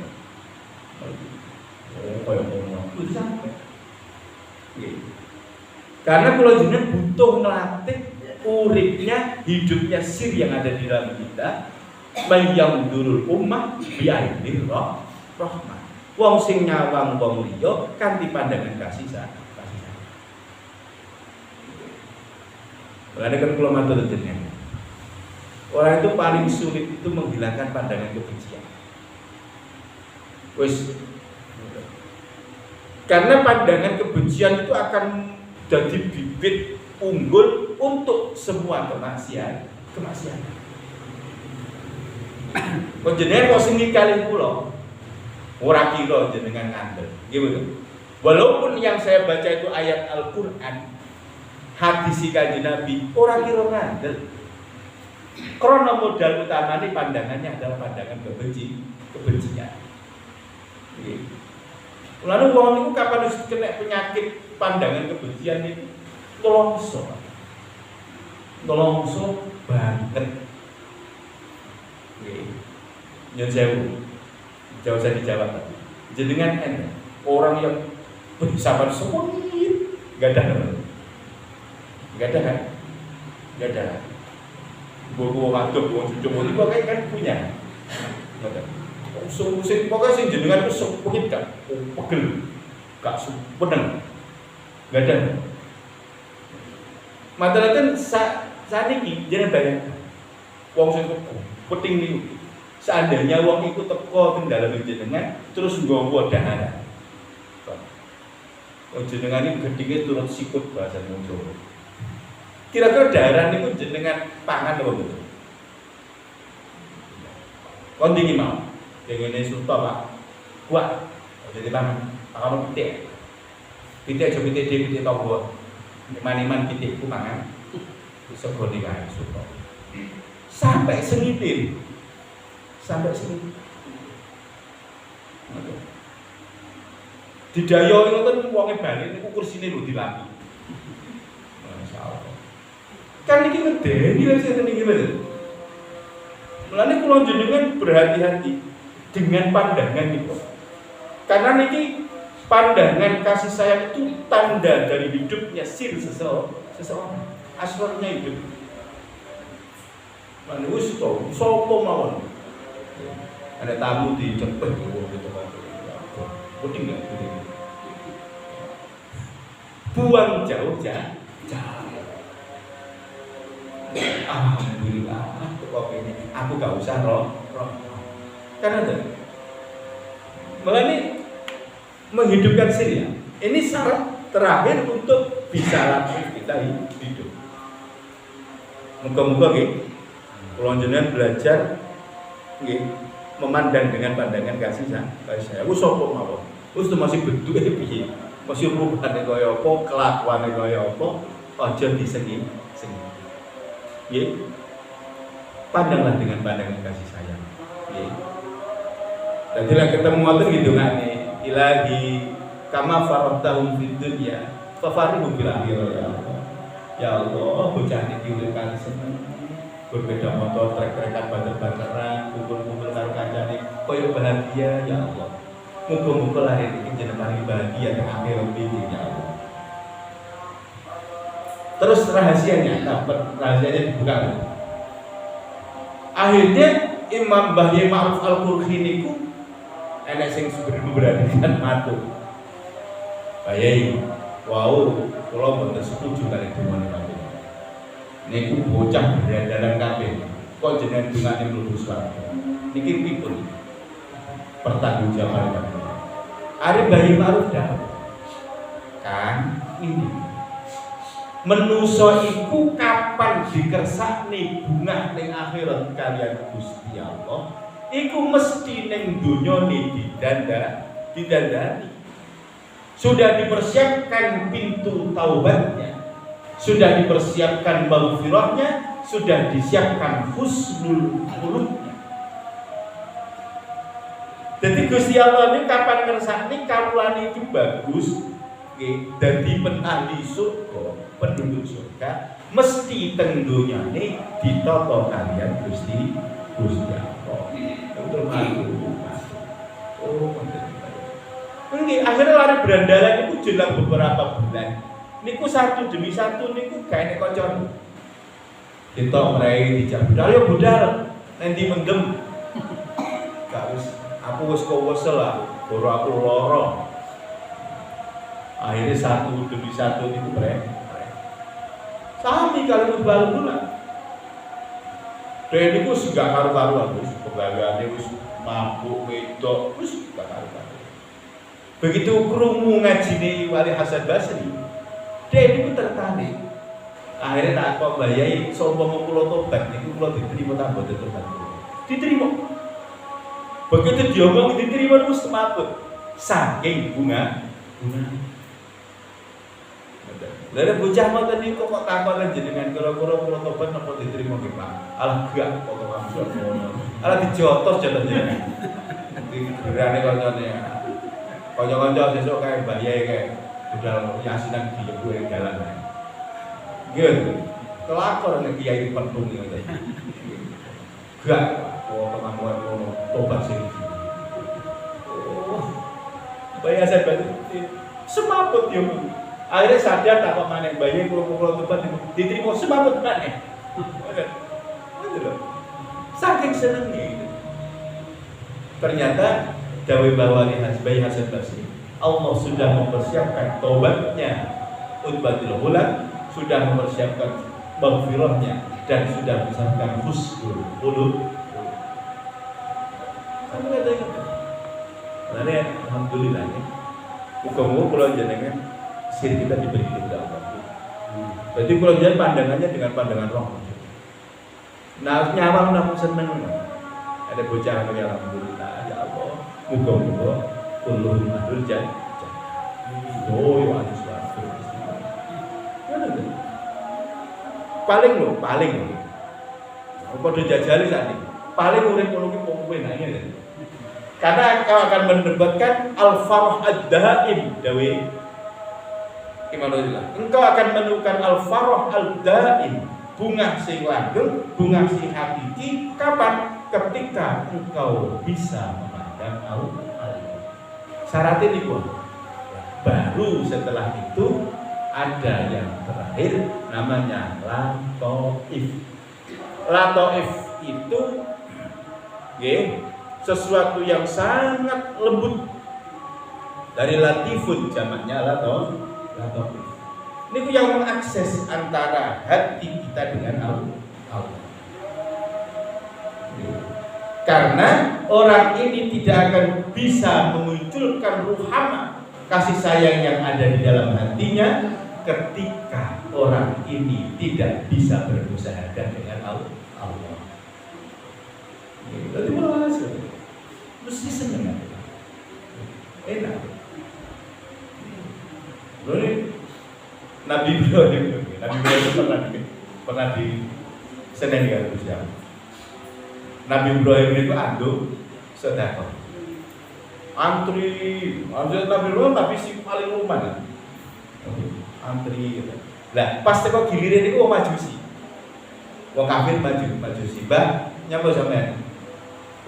koyo ngono. Itu sampai. Karena kalau jenengan butuh ngelatih uripnya, hidupnya sir yang ada di dalam kita, bayang durul ummah biaidil rahmah. Wong sing nyawang wong liya kanthi pandangan kasih sayang. Karena kan kalau matur jenengan, orang itu paling sulit itu menghilangkan pandangan kebencian. Wes, karena pandangan kebencian itu akan jadi bibit unggul untuk semua kemaksiatan. Kok jenengan kok sing nikali kula, Ora kira jenengan ngandel. Nggih betul. Walaupun yang saya baca itu ayat Al-Qur'an, hadis Kanjeng Nabi, ora kira ngandel. Karena modal utamanya pandangannya adalah pandangan kebencian. Nggih. Lalu wong niku kapan wis kena penyakit pandangan kebencian itu nelongso banget. Nggih. Nyun sewu. Jauh saya dijawab tadi. Jenengan orang yang bersahabat sempit, enggak ada kan? Enggak ada. Buku ngadep wong cucu itu kayak kan punya. Enggak ada. Sing pokoknya sing jenengan itu sempit gak pegel. Gak seneng. Enggak ada. Matalaten saniki jenengan bayangkan. Wong sing penting niku. Seandainya wong iku teko teng dalem jenengan terus nggawa daharan. Jenengan iki gedhinge turut sikut bahasa wong Jawa. Kira-kira daharan niku jenengan pangan apa mboten? Kon dingin mau. Dengene suto, Pak. Kuat. Jadi pangan. Pangan pitik. Pitik aja pitik tonggo. Maniman pitikku mangan. Sego ning kae suto. Sampai sengipir. Didaya ngoten wonge bali niku kursine lho dilapi. Masyaallah. Kan iki medeni lho sinten iki bener. Mulane kula jenengan berhati-hati dengan pandangan niku. Karena niki pandangan kasih sayang itu tanda dari hidupnya seseorang. Asrornya hidup. Lan wis to, sapa mawon. Ada tamu di cepet gitu kan. Penting enggak penting. Buang jauh. Alhamdulillah, kok ini aku gak usah roh. Karena ada. Malah ini menghidupkan Syria. Ini syarat terakhir untuk bisa langsung kita hidup. Muka-muka nggih. Kula jenengan belajar nggih memandang dengan pandangan kasih saya. Wis sapa mawon. Wis masih bentuke piye? Masih rupane kaya apa, kelakuane kaya apa, aja disengi. Nggih. Pandanglah dengan pandangan kasih sayang. Nggih. Dadi lek ketemu ngoten gitu ngene, ilahi kama faradtahum fid dunya, fafarihum fil akhirah ya Allah. Ya Allah, bocah niki urip kan seneng. Berbeda motor, trek-trekan, banter-banteran, kumpul-kumpul karo kancane, koyo bahagia ya Allah. Muga-muga lahir iki jenengan bahagia teng akhirat iki ya Allah. Terus rahasianya dibuka. Akhirnya Imam Bahya Ma'ruf Al-Qurhi niku enek sing beranikan matur. Bayai, wow, kula mboten setuju kali demonstrasi. Niku bocah berandalan kabeh. Kok jenengan dungane mlebu swarga. Niki pripun? Pertanggungjawaban. Ari Bayi Ma'ruf dawuh. Kan ini. Menusa iku kapan dikersakne bungah ning akhirat kaliyan Gusti Allah, iku mesti ning dunyane didandani. Sudah dipersiapkan pintu taubatnya. Sudah dipersiapkan maghfirahnya, sudah disiapkan husnul khuluqnya. Jadi Gusti Allah ini kapan ngersakne kawulane iki bagus, nggih, dadi ahli surga, penduduk surga, mesti teng donyane ditata kaliyan Gusti Allah. Betul malu. Oh, nggih, akhirnya lari berandalan itu jelang beberapa bulan. Niku satu demi satu niku gaene kancane. Kita mrai dijak budal budal nanti mendem. Gak wis aku wis kewesel lah, baru aku loro. Akhirnya satu demi satu niku mrai. Sami kalau bal-balan. Dene niku gak karu-karuan wis pegawaiane wis mabuk wedok wis gak karu-karuan. Begitu krungu ngajine Wali Hasan Basri, dia itu tertarik. Akhirnya tak kok bayai sombong kula tobat niku kula diterima ta mboten tobat. Diterima. Begitu diomong diterima terus semaput. Saking bunga. Lalu bocah ngoten niku kok takon jenengan kira-kira kula tobat napa diterima nggih Pak? Alah gak kok langsung ngono. Alah dijotos jalan jenengan. Gerane kancane. Kanca-kanca sesuk kae Mbah Yai kae budal yasinan dilebu ning dalan. Nggih. Kelakon nek kiai pentung ngoten. Gak kok kemampuan ngono tobat sing iki. Oh. Bayar saya batu semaput yo. Akhirnya sadar tak kok maneh bayi kulo tobat diterima semaput maneh. Betul loh. Saking senengnya itu. Ternyata dawuh Bayi Hasan Basri, Allah sudah mempersiapkan taubatnya Utbatul Ula, sudah mempersiapkan maghfirahnya dan sudah mempersiapkan husnul khuluq. Kamu kata itu. Lalu alhamdulillah ya. Muga-muga kula jenengan sir kita diberi kepada Allah. Berarti kula jenengan pandangannya dengan pandangan roh. Nah, nyawang namun seneng. Ada bocah yang alhamdulillah ya Allah. Muga-muga kulluhum ahlul jannah. Oh, ya ada suatu. Paling loh. Kode jajali saat ini. Paling urip ngono ki pompe nanya. Karena kau akan mendapatkan al-farah ad-daim dawe Imanullah. Engkau akan menemukan al-farah ad-daim, bunga sing langgeng, bunga sing hakiki. Kapan? Ketika engkau bisa memandang Allah. Syaratnya niku. Baru setelah itu ada yang terakhir namanya latoif. Latoif itu sesuatu yang sangat lembut. Dari latifun jamaknya latoif. Ini yang mengakses antara hati kita dengan Allah. Karena orang ini tidak akan bisa memunculkan ruhama, kasih sayang yang ada di dalam hatinya ketika orang ini tidak bisa bermusahadah dengan Allah. Berarti malah mesti seneng, enak. Lalu Nabi Ibrahim pernah di Senin ya Gus. Nabi Ibrahim itu anduk sedekah. Antri Nabi Ibrahim tapi si paling rumah. Antri gitu. Lah pas teko giliran itu wong majusi. Wong kafir majusi. Mbah nyapa sampean?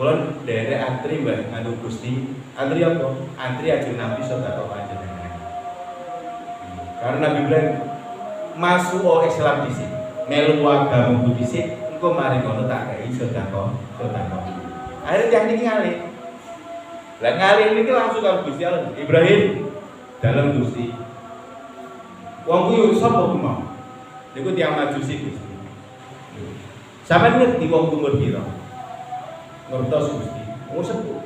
Kula derek antri mbah ngandung Gusti. Antri apa? Antri ajeng Nabi sedekah panjenengan. Karena Nabi Ibrahim masuk Islam di sini. Melu agama di sini. Engko mari ngono tak kei sedekah. Akhirnya yang ini ngalih. Lah ngalih ini langsung kalau Gusti Allah. Ibrahim dalam Gusti. Wong kuwi sapa ku mau? Niku tiyang majusi Gusti. Sampeyan ngerti wong umur pira? Ngertos Gusti. Wong sepuh.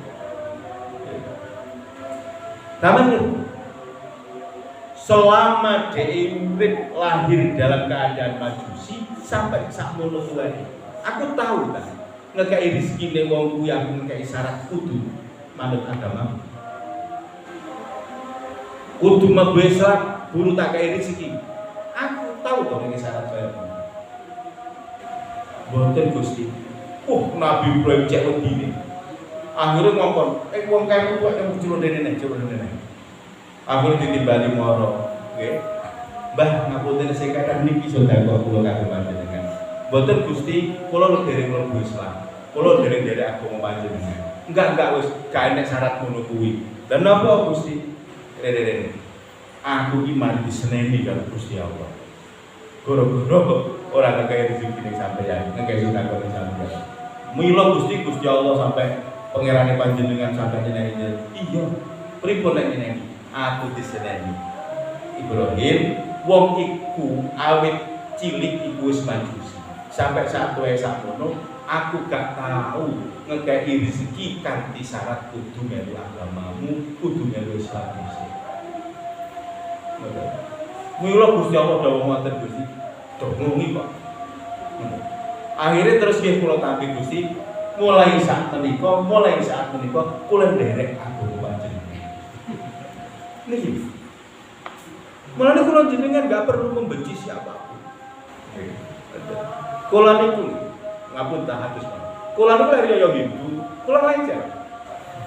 Sampeyan ngerti? Selama dia urip lahir dalam keadaan majusi sampai sakmono tuane. Aku tahu ta, ngekei rezeki ning wong kuwi aku ngekei syarat kudu manut agama. Kudu mlebu Islam, buru tak kei rezeki. Aku tahu to ngekei syarat kaya ngono. Mboten Gusti. Nabi Ibrahim cek wedine. Akhire ngomong, wong kaya kuwi yang jero dene. Aku ditimbali moro, nggih. Mbah ngapunten sing kadang niki sedekah kula kagem panjenengan. Mboten Gusti, kula dereng mlebu Islam. Kula dereng agama panjenengan. Enggak wis gak enek syarat ngono kuwi. Lah napa Gusti? Rene. Aku iki mari diseneni karo Gusti Allah. Goro-goro ora ngekei rezeki ning sampeyan, ngekei sedekah ning sampeyan. Mila Gusti Allah sampai pangerane panjenengan sampai nyeneni. Iya, pripun nek nyeneni? Aku diseneni. Ibrahim wong iku awit cilik iku wis majusi. Sampai saat tuwe sakmono aku gak tahu ngekei rezeki kanthi syarat kudu melu agamamu, kudu melu Islam dhisik. Mula Gusti Allah dawuh ngoten Gusti. Dongongi kok. Akhirnya terus nggih kula tampi Gusti, Mulai saat menika kula nderek agama panjenengan. Niki. Mulane kula jenengan enggak perlu membenci siapapun. Kula niku ngapun tahatus. Kula niku lari yo Hindu, kula lancar.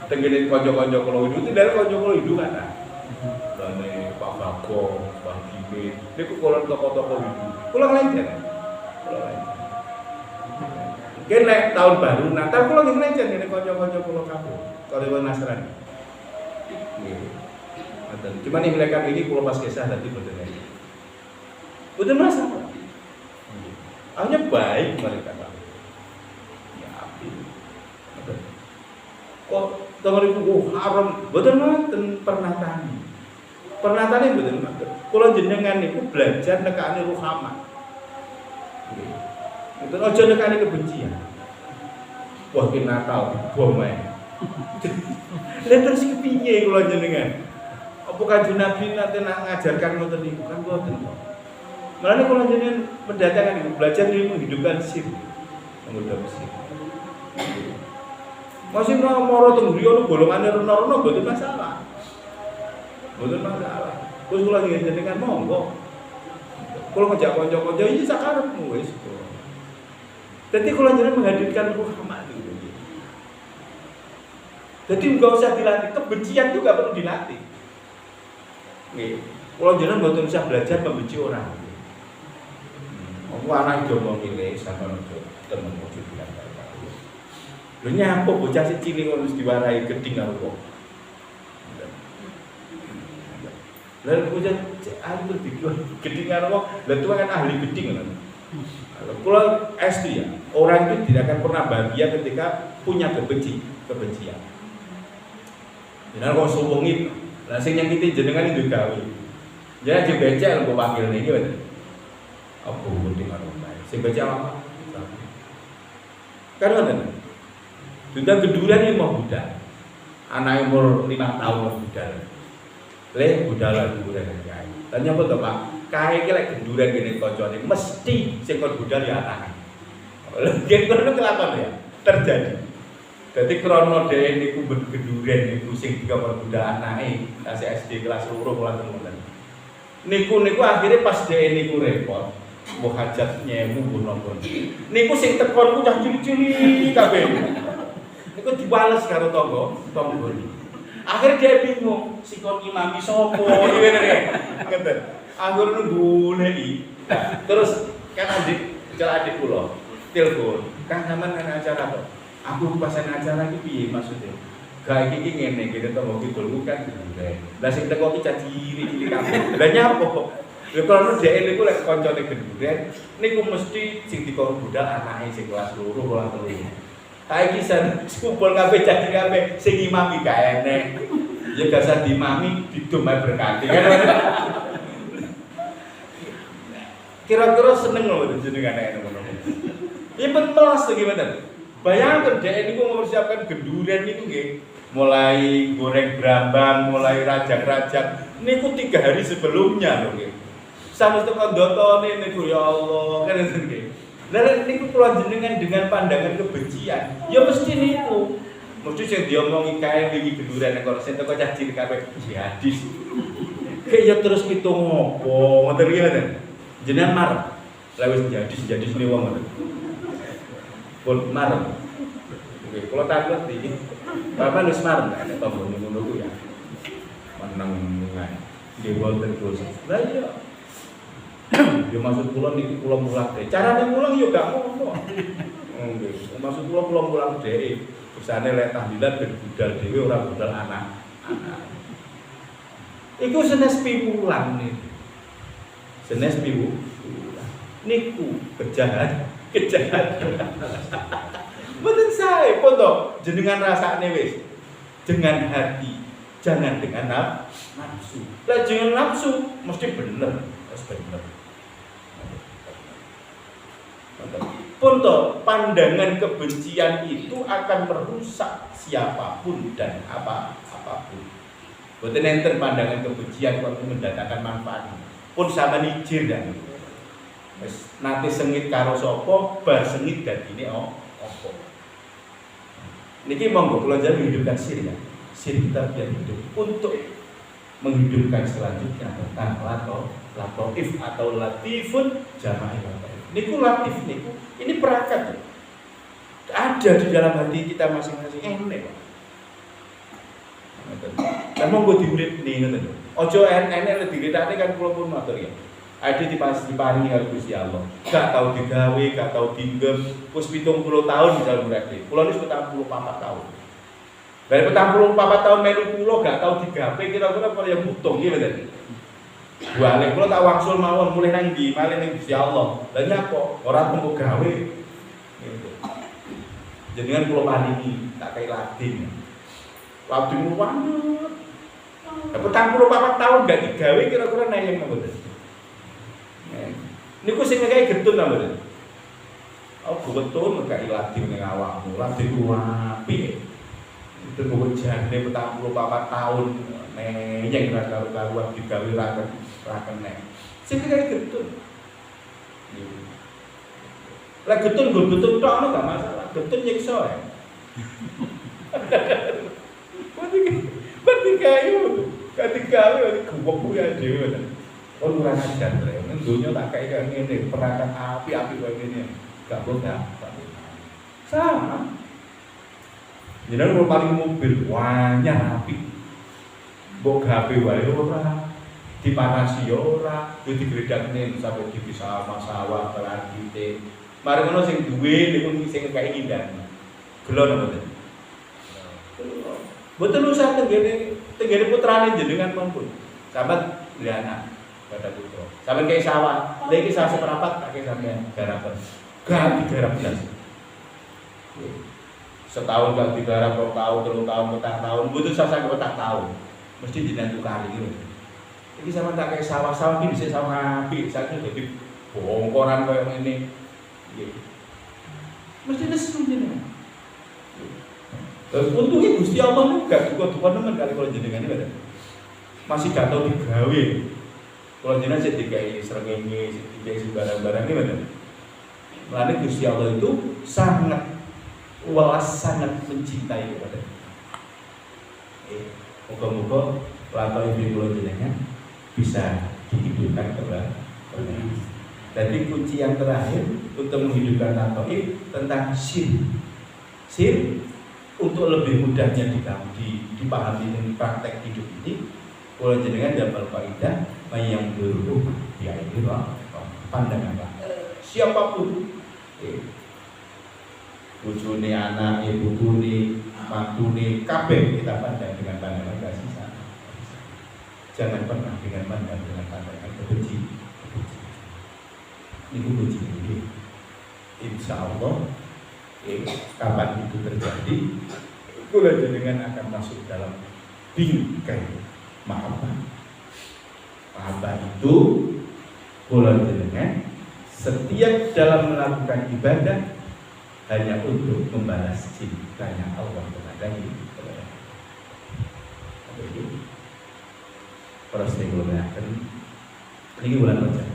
Tenggene kanca-kanca kula Hindu, tidak kanca kula Hindu kan. Dene Pak Bagong, Pak Bime, niku kula tokoh-tokoh Hindu. Kula lancar. Kene tahun baru Natal kula nggih lancar ngene kanca-kanca kula kabeh. Kalau Nasrani. Nggih. Cuman Imlek ini kalau pas kisah nanti betul masalah. Hanya baik mereka. Ya api. Kok teman ibu haram betul nonton pernatani. Pernatani betul nonton. Kalau jenengan itu belajar nekani ruhama. Itu aja nekani kebencian. Wah ki Natal bom ae. Lah terus kepiye kula jenengan? Apa Kanjeng Nabi nanti nak ngajarkan ngoten niku kan boten. Mulane kula jenengan mendatangkan iku belajar ilmu menghidupkan sir. Menghidupkan sir. Masih moro teng griya golongane rena-rena boten masalah. Boten masalah. Terus kula jenengan monggo. Kula ngajak kanca-kanca iki sakarepmu wis. Dadi kula jenengan menghadirkan rahmat itu. Jadi enggak usah dilatih, kebencian juga perlu dilatih. Nggih. Kalau jenengan mboten usah belajar membenci orang. Aku anak jomo milih sama nojo temen ojo bilang karo. Lho nyapa bocah cilik wis diwarai geding karo kok. Lalu bocah aku dikon geding karo kok, lha tuwa kan ahli geding kan. Kalau SD ya, orang itu tidak akan pernah bahagia ketika punya kebencian. Jangan kau sombongin. Lah sing nyakiti jenengan itu gawe. Jangan dibecel kok panggil niki wonten. Apa penting karo bae. Sing becel apa? Kan wonten. Sudah geduran iki mau budal. Anak umur 5 tahun budal. Le budal geduran kae. Tanya apa to, Pak? Kae iki lek geduran kene kancane mesti sing kon budal ya anak. Lha gen kono kelakon ya. Terjadi. Jadi krono dhewe niku geduren niku sing digawe budal anake kasih SD kelas 2 ngoten. Niku akhirnya pas dhewe niku repot, mbok hajat nyemu mbok napa. Niku sing tekon ku cah cilik-cilik kabeh. Niku dibales karo tangga. Akhirnya dia bingung, sikon imami sapa ngene. Anggur nunggu goleki. Terus kan adik kula telepon, "Kang sampean ana acara apa?" Aku pas acara iki piye maksudnya? Gak iki ngene iki temu kidulku kan geduren. Lah sing teko iki cilik-cilik kabeh. Lah nyapa kok? Lha kalau dhek niku lek kancane geduren niku mesti sing dikon budal anake sing kelas 2 kelas 3. Ta iki sen kumpul kabeh jadi kabeh sing imami gak enek. Ya gak usah dimami didum ae berkati kan. Kira-kira seneng lho jenengan nek ngono. Ya ben melas gimana? Bayangkan dhek niku mempersiapkan geduren niku nggih. Mulai goreng brambang, mulai rajak-rajak niku 3 hari sebelumnya lho nggih. Sampe tekan dotone niku ya Allah, kan nggih. Lah niku kula jenengan dengan pandangan kebencian, ya mesti niku. Mesti sing diomongi kae wingi geduren kok sing teko cah cilik kabeh hadis. Kayak ya terus pitung ngopo, ngoten iki mboten. Jenengan marah. Lah wis jadi sini wong ngoten. Pun marah. Oke, kalau tak ngerti, Bapak wis marah nek tombol ngono ku ya. Meneng ngae. Nggih wonten terus. Lah iya. Yo maksud kula niki kula mulang dhewe. Carane mulang yo gak ngono. Nggih, maksud kula mulang dhewe. Biasane lek tahlilan ben budal dhewe ora budal anak. Iku senes piwulan niku. Senes piwulan. Niku kejahat. Mboten sae pondok jenengan rasane wis dengan hati, jangan dengan nafsu. Lah jangan nafsu mesti bener, harus bener. Pondok pandangan kebencian itu akan merusak siapapun dan apapun. Mboten enten pandangan kebencian kok mendatangkan manfaat. Pun sama nijir dan wis nate sengit karo sapa bar sengit dadine apa Niki monggo kula jan menghidupkan sir ya. Sir kita biar hidup untuk menghidupkan selanjutnya tentang latoif atau latifun jama'il lataif. Niku latif niku ini perakat. Ada di dalam hati kita masing-masing enek Pak. Kan monggo diurip nih ngoten. Ojo enek diritane kan kula pun matur ya. Ada diparingi karo Gusti Allah. Gak tau digawe, gak tau dinggem, wis 70 tahun di dalam urip. Kula wis 44 tahun. Dari 44 tahun melu kula gak tau digawe kira-kira apa yang butuh nggih mboten. Balik kula tak wangsul mawon mulih nang ndi, malih ning Gusti Allah. Lah nyapa? Ora temu gawe. Gitu. Jenengan kula paringi tak kei lading. Lading wanget. Lah 44 tahun gak digawe kira-kira nayeng mboten. Niku sing ngekeki getun ta mboten? Oh, getun ngekeki lading ning awakmu. Lading ku apik. Itu kok jane 44 tahun nenyeng ra karo-karuan digawe ra kenek. Sing ngekeki getun. Lah getun nggo getun tok ono gak masalah. Getun nyiksa ya. Berarti kayu. Ketika ae gubuk kuwi dhewe. Oh kurang ajar, ini dunia tak kayak gini, perangkat api-api kayak gini, gak boleh, sama. Jadi kalau paling mobil, wanya api, bok HP wae ora, dipanasi ora, itu digredak nih sampai dipisah masalah berarti. Mari ngono sing duwe, niku sing kayak gini, gelon apa? Betul usah tenggene putrane jenengan mampun, sahabat liana. Pada putra. Sampai kayak sawah, lagi sawah seperapat, pakai sampai garapan. Gak digarap belas. Setahun gak digarap, 2 tahun, 3 tahun, 4 tahun, butuh sasa 4 tahun. Mesti dinantu kali gitu. Ini sama tak kayak sawah ini bisa sawah api, saat itu jadi bongkoran kayak ini. Mesti nesu jenengan. Terus untungnya Gusti Allah juga duka nemen kali kalau jenengan ini masih gak tahu digawe. Kalau jenengan sih dikai srengenge, dikai barang-barang ini benar. Lalu Gusti Allah itu sangat welas, sangat mencintai kepada. Moga-moga latoif kula jenengan bisa dihidupkan kembali. Jadi kunci yang terakhir untuk menghidupkan latoif tentang sir. Sir untuk lebih mudahnya dipahami dengan praktek hidup ini. Kalau jenengan dapat faedah yang dulu ya ini pandangan Pak. Siapapun bojone anak, putune, mantune kabeh kita pandang dengan pandangan kasih sayang. Jangan pernah dengan pandangan kebenci. Ini benci ini. Insya Allah kapan itu terjadi, kula jenengan akan masuk dalam bingkai mahabbah itu kula jenengan setiap dalam melakukan ibadah hanya untuk membalas cintanya Allah kepada kita. Jadi terus digunakan ini bulan Rajab.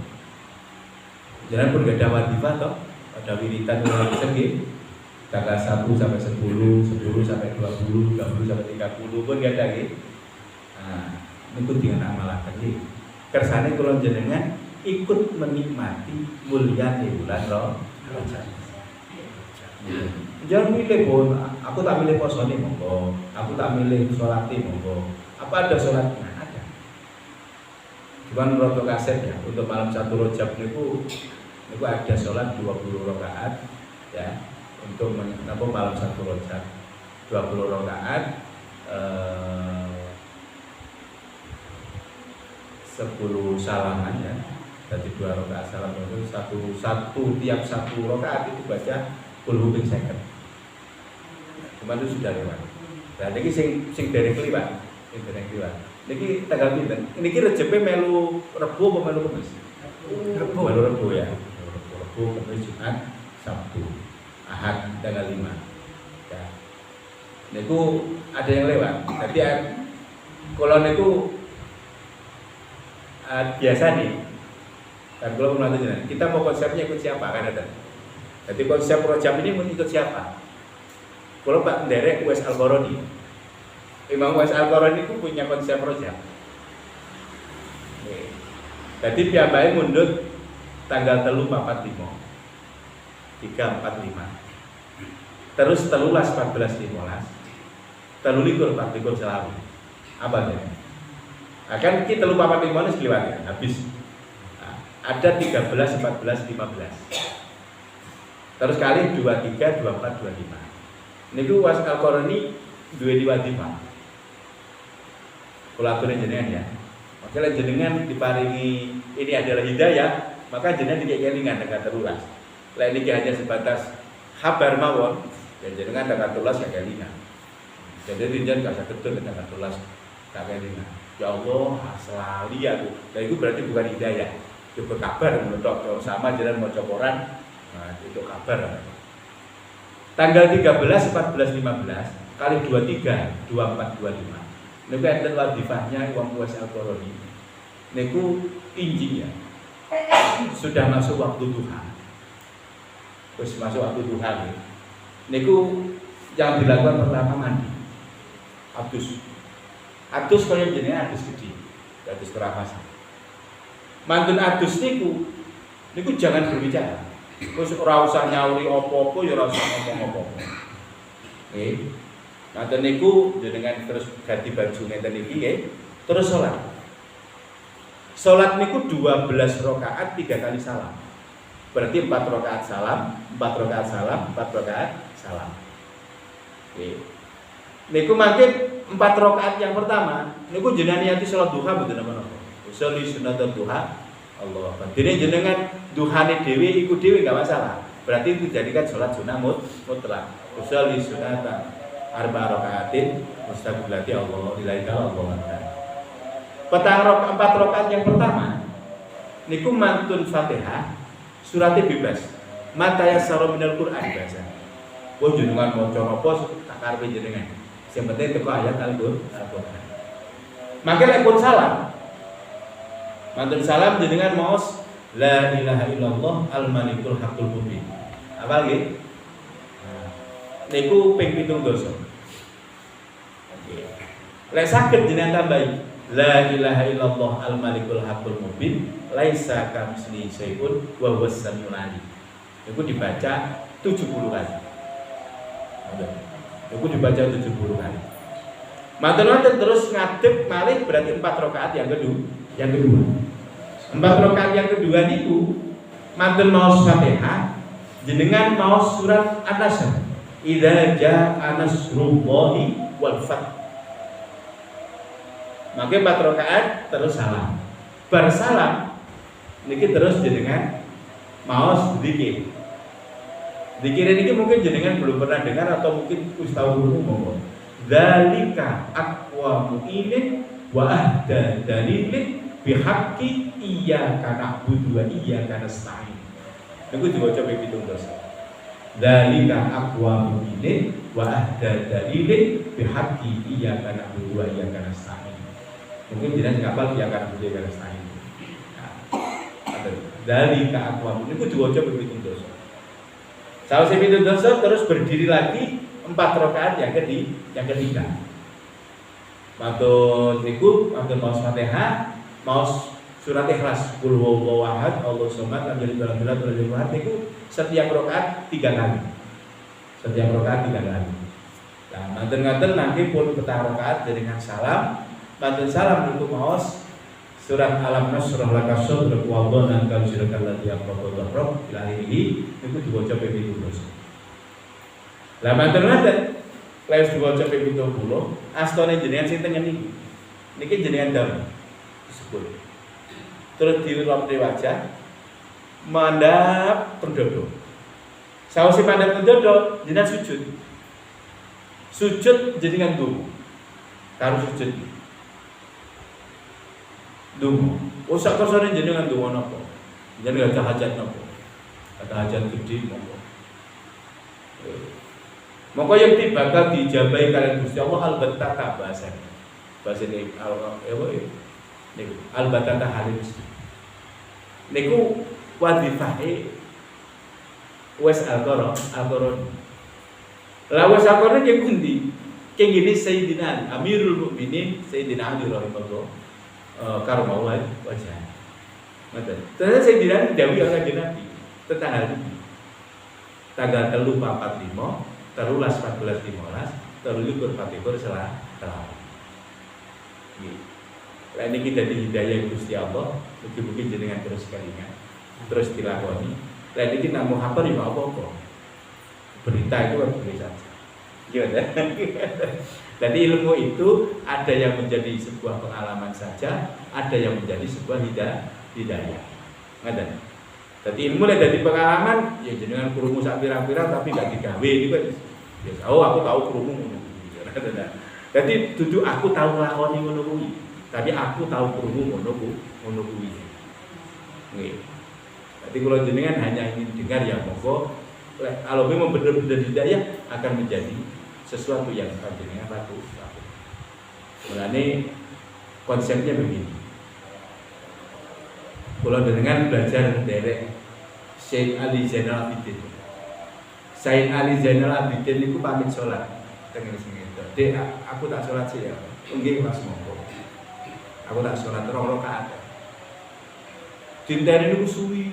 Jangan pun gak ada wadifah toh, ada wiritan yang segi tanggal 1 sampai 10, 10 sampai 20, 20 sampai 30 pun gak ada gitu. Nah, ikut dengan amalan tadi. Kersane kula jenengan ikut menikmati mulia di bulan Rajab. Jangan milih pun, aku tak milih posone monggo, aku tak milih sholati monggo. Apa ada sholat? Nah, ada. Cuman roto kaset ya, untuk malam 1 Rajab niku ada sholat 20 rakaat ya, untuk malam 1 Rajab 20 rakaat 10 salaman ya, jadi 2 rakaat salam itu satu tiap 1 rakaat itu baca kulhu ping 50. Cuman itu sudah lewat. Nah niki sing dereng kliwat, Niki tanggal pinten? Niki Rejepe melu Rebo apa melu Kamis? Melu Rebo ya. Rebo, Kamis, Jumat, Sabtu, Ahad tanggal 5. Ya. Niku ada yang lewat. Jadi kalau niku biasa nih, kan kalau menurut kita mau konsepnya ikut siapa kan ada. Jadi konsep Rajab ini mau ikut siapa? Kalau Pak nderek Uwais Al-Qarani. Imam Uwais Al-Qarani itu punya konsep rojak. Jadi piyambake mundut tanggal 345. 345. Terus 13 14 15. 13 14 selalu. Apa ya? Akan kita lupa 45 selewat habis. Nah, ada 13 14 15. Terus kali 23 24 25. Niku Uwais Al-Qarani duwe wadifah. Kula aturi jenengan ya. Maka jenengan diparingi ini adalah hidayah, maka jenengan dikelingan dengan terulas. Lah ini hanya sebatas kabar mawon, dan jenengan dengan terulas ya kelingan. Jadi jenengan gak usah betul dengan terulas tak kelingan. Ya Allah, selalu aku. Nah itu berarti bukan hidayah. Itu kabar menurut sama jenengan mau coporan. Nah, itu kabar. Tanggal 13, 14, 15 kali 23, 24, 25. Niku enten wadifahnya Imam Uwais Al-Qarani. Niku inji ya. Sudah masuk waktu duha. Terus masuk waktu duha nih. Niku yang dilakukan pertama mandi. Adus kaya jenenge adus gede. Adus kerapasan. Mantun adus niku jangan berbicara. Terus ora usah nyauri apa-apa ya ora usah ngomong apa-apa. Nggih. Nanten niku jenengan terus ganti baju ngeten iki nggih, terus salat. Salat niku 12 rakaat 3 kali salam. Berarti 4 rakaat salam, 4 rakaat salam, 4 rakaat salam. Nggih. Niku mangke 4 rakaat yang pertama niku jenengan niati salat duha mboten napa-napa. Usolli sunnatul duha Allah. Dene jenengan duhane dhewe iku dhewe enggak masalah. Berarti itu dijadikan salat sunah mutlak. Usolli sunata arba rakaatin mustaqbilati Allah lillahi ta'ala Allah. Petang 4 rakaat yang pertama niku mantun Fatihah, suratnya bebas. Mata yassara minal Qur'an biasa. Wong jenengan maca apa tak karepe jenengan. Sing penting teko ayat Al-Qur'an. Maka lek pun salam mantun salam jenengan maos la ilaha illallah al-malikul haqqul mubin. Apa nggih? Nah, niku ping 7 dosa. Oke. Lek saged jenengan tambahi la ilaha illallah al-malikul haqqul mubin laisa kamitslihi syai'un wa huwas samiul alim. Niku dibaca 70 kali. Niku dibaca 70 kali. Mantun terus ngadeg malih berarti 4 rakaat yang kedua. 4 rakaat yang kedua niku mantun maos Fatihah jenengan maos surat An-Nasr. Idza jaa nasrullahi wal fath. Maka 4 rakaat terus salam. Bar salam niki terus jenengan maos zikir. Zikir ini mungkin jenengan belum pernah dengar atau mungkin wis tau krungu. Dzalika aqwamu ilin wa ahda dalilin bihaqqi iyyaka na'budu wa iyyaka nasta'in. Niku diwaca ping 7. Dzalika aqwamu ilin wa ahda dalilin bihaqqi iyyaka na'budu wa iyyaka nasta'in. Mungkin jenengan kapal iyyaka na'budu wa iyyaka nasta'in. Dzalika aqwamu niku diwaca ping 7. Sausé 7 terus berdiri lagi 4 rakaat yang ketiga. Mantun niku mantun maos Fatihah, maos surat Ikhlas, qul huwallahu ahad, Allahu samad, lam yalid walam yulad walam yakul lahu niku setiap rakaat 3 kali. Setiap rakaat 3 kali. Nah, mantun-mantun nanti pun petang rakaat dengan salam. Mantun salam niku maos surat Alam Nasrah laka sadrak wa wada'na anka wizraka alladzi anqadha dhahrak ila akhirih niku diwaca ping 7. Lah mantun-mantun lewis diwaca ping 70 astane jenengan sing tengen niki jenengan dalem disebut. Terus dirop di wajah mandap pendodo. Sausé mandap pendodo jenengan sujud. Sujud jenengan ndonga. Karo sujud dungo. Sak kersane jenengan dungo napa? Jenengan ada hajat napa? Ada hajat gede monggo. Monggo yang bakal dijabahi kalian Gusti Allah al-batata bahasa ini niku al-batata halis. Niku wadhifahe Uwais Al-Qarani. Lawas sakone ki pundi? Ki ngene Sayyidina Ali, Amirul Mukminin Sayyidina Ali radhiyallahu karomawal wajah. Ngoten. Terus Sayyidina Ali dawuh karo Nabi tentang hal ini. Tanggal 3 4 5, 13 14 15, 23 24 salah. Lah niki dadi hidayah Gusti Allah, mugi-mugi jenengan terus kelingan, terus dilakoni. Lah niki namung hafal ya apa-apa. Berita itu kan boleh saja. Iya kan? Jadi ilmu itu ada yang menjadi sebuah pengalaman saja, ada yang menjadi sebuah hidayah. Ngaten. Jadi ilmu lah dari pengalaman, ya jenengan krungu sak pirang-pirang tapi gak digawe niku kan. Ya aku tahu krungu ngono. Jadi duduk aku tahu lakoni ngono kuwi. Tapi aku tahu krungu ngono kuwi. Nggih. Jadi kalau jenengan hanya ingin dengar ya monggo, kalau memang benar-benar hidayah akan menjadi sesuatu yang jenengan lakukan. Mulane konsepnya begini. Kalau jenengan belajar derek Syekh Ali Zainal Abidin. Syekh Ali Zainal Abidin itu pamit sholat tengene sing itu. Dek, aku tak sholat sih ya. Nggih Mas monggo. Aku tak sholat 2 rakaat. Dinteni niku suwi.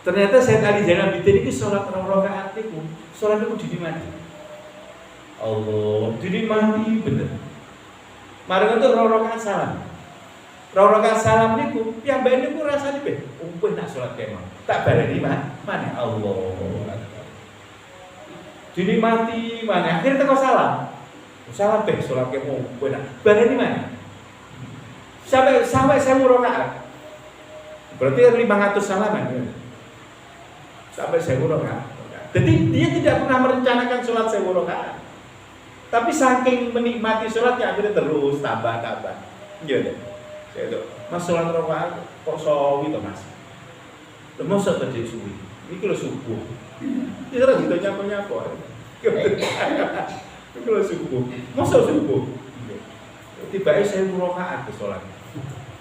Ternyata Syekh Ali Zainal Abidin iki sholat 2 rakaat niku, sholat niku dinikmati. Allah, dinikmati bener. Marang itu 2 rakaat salam. 2 rakaat salam niku, piyambake niku rasane ben, umpih nak sholat kemah. Tak baleni mana Allah. Dinikmati mana, akhirnya teko salam. Salam ben sholat kemah umpih nak. Baleni mana? Sampai 1000 rakaat. Berarti 500 salaman ya. Sampai 1000 rakaat. Jadi dia tidak pernah merencanakan sholat 1000 rakaat. Tapi saking menikmati sholatnya akhirnya terus tambah. Iya deh. Saya itu, Mas sholat rakaat kok sawi to Mas? Lha mosok tadi suwi. Iki lho subuh. Iki ora gitu nyapa-nyapa. Iki lho subuh. Mosok subuh. Tibake 1000 rakaat ke sholat.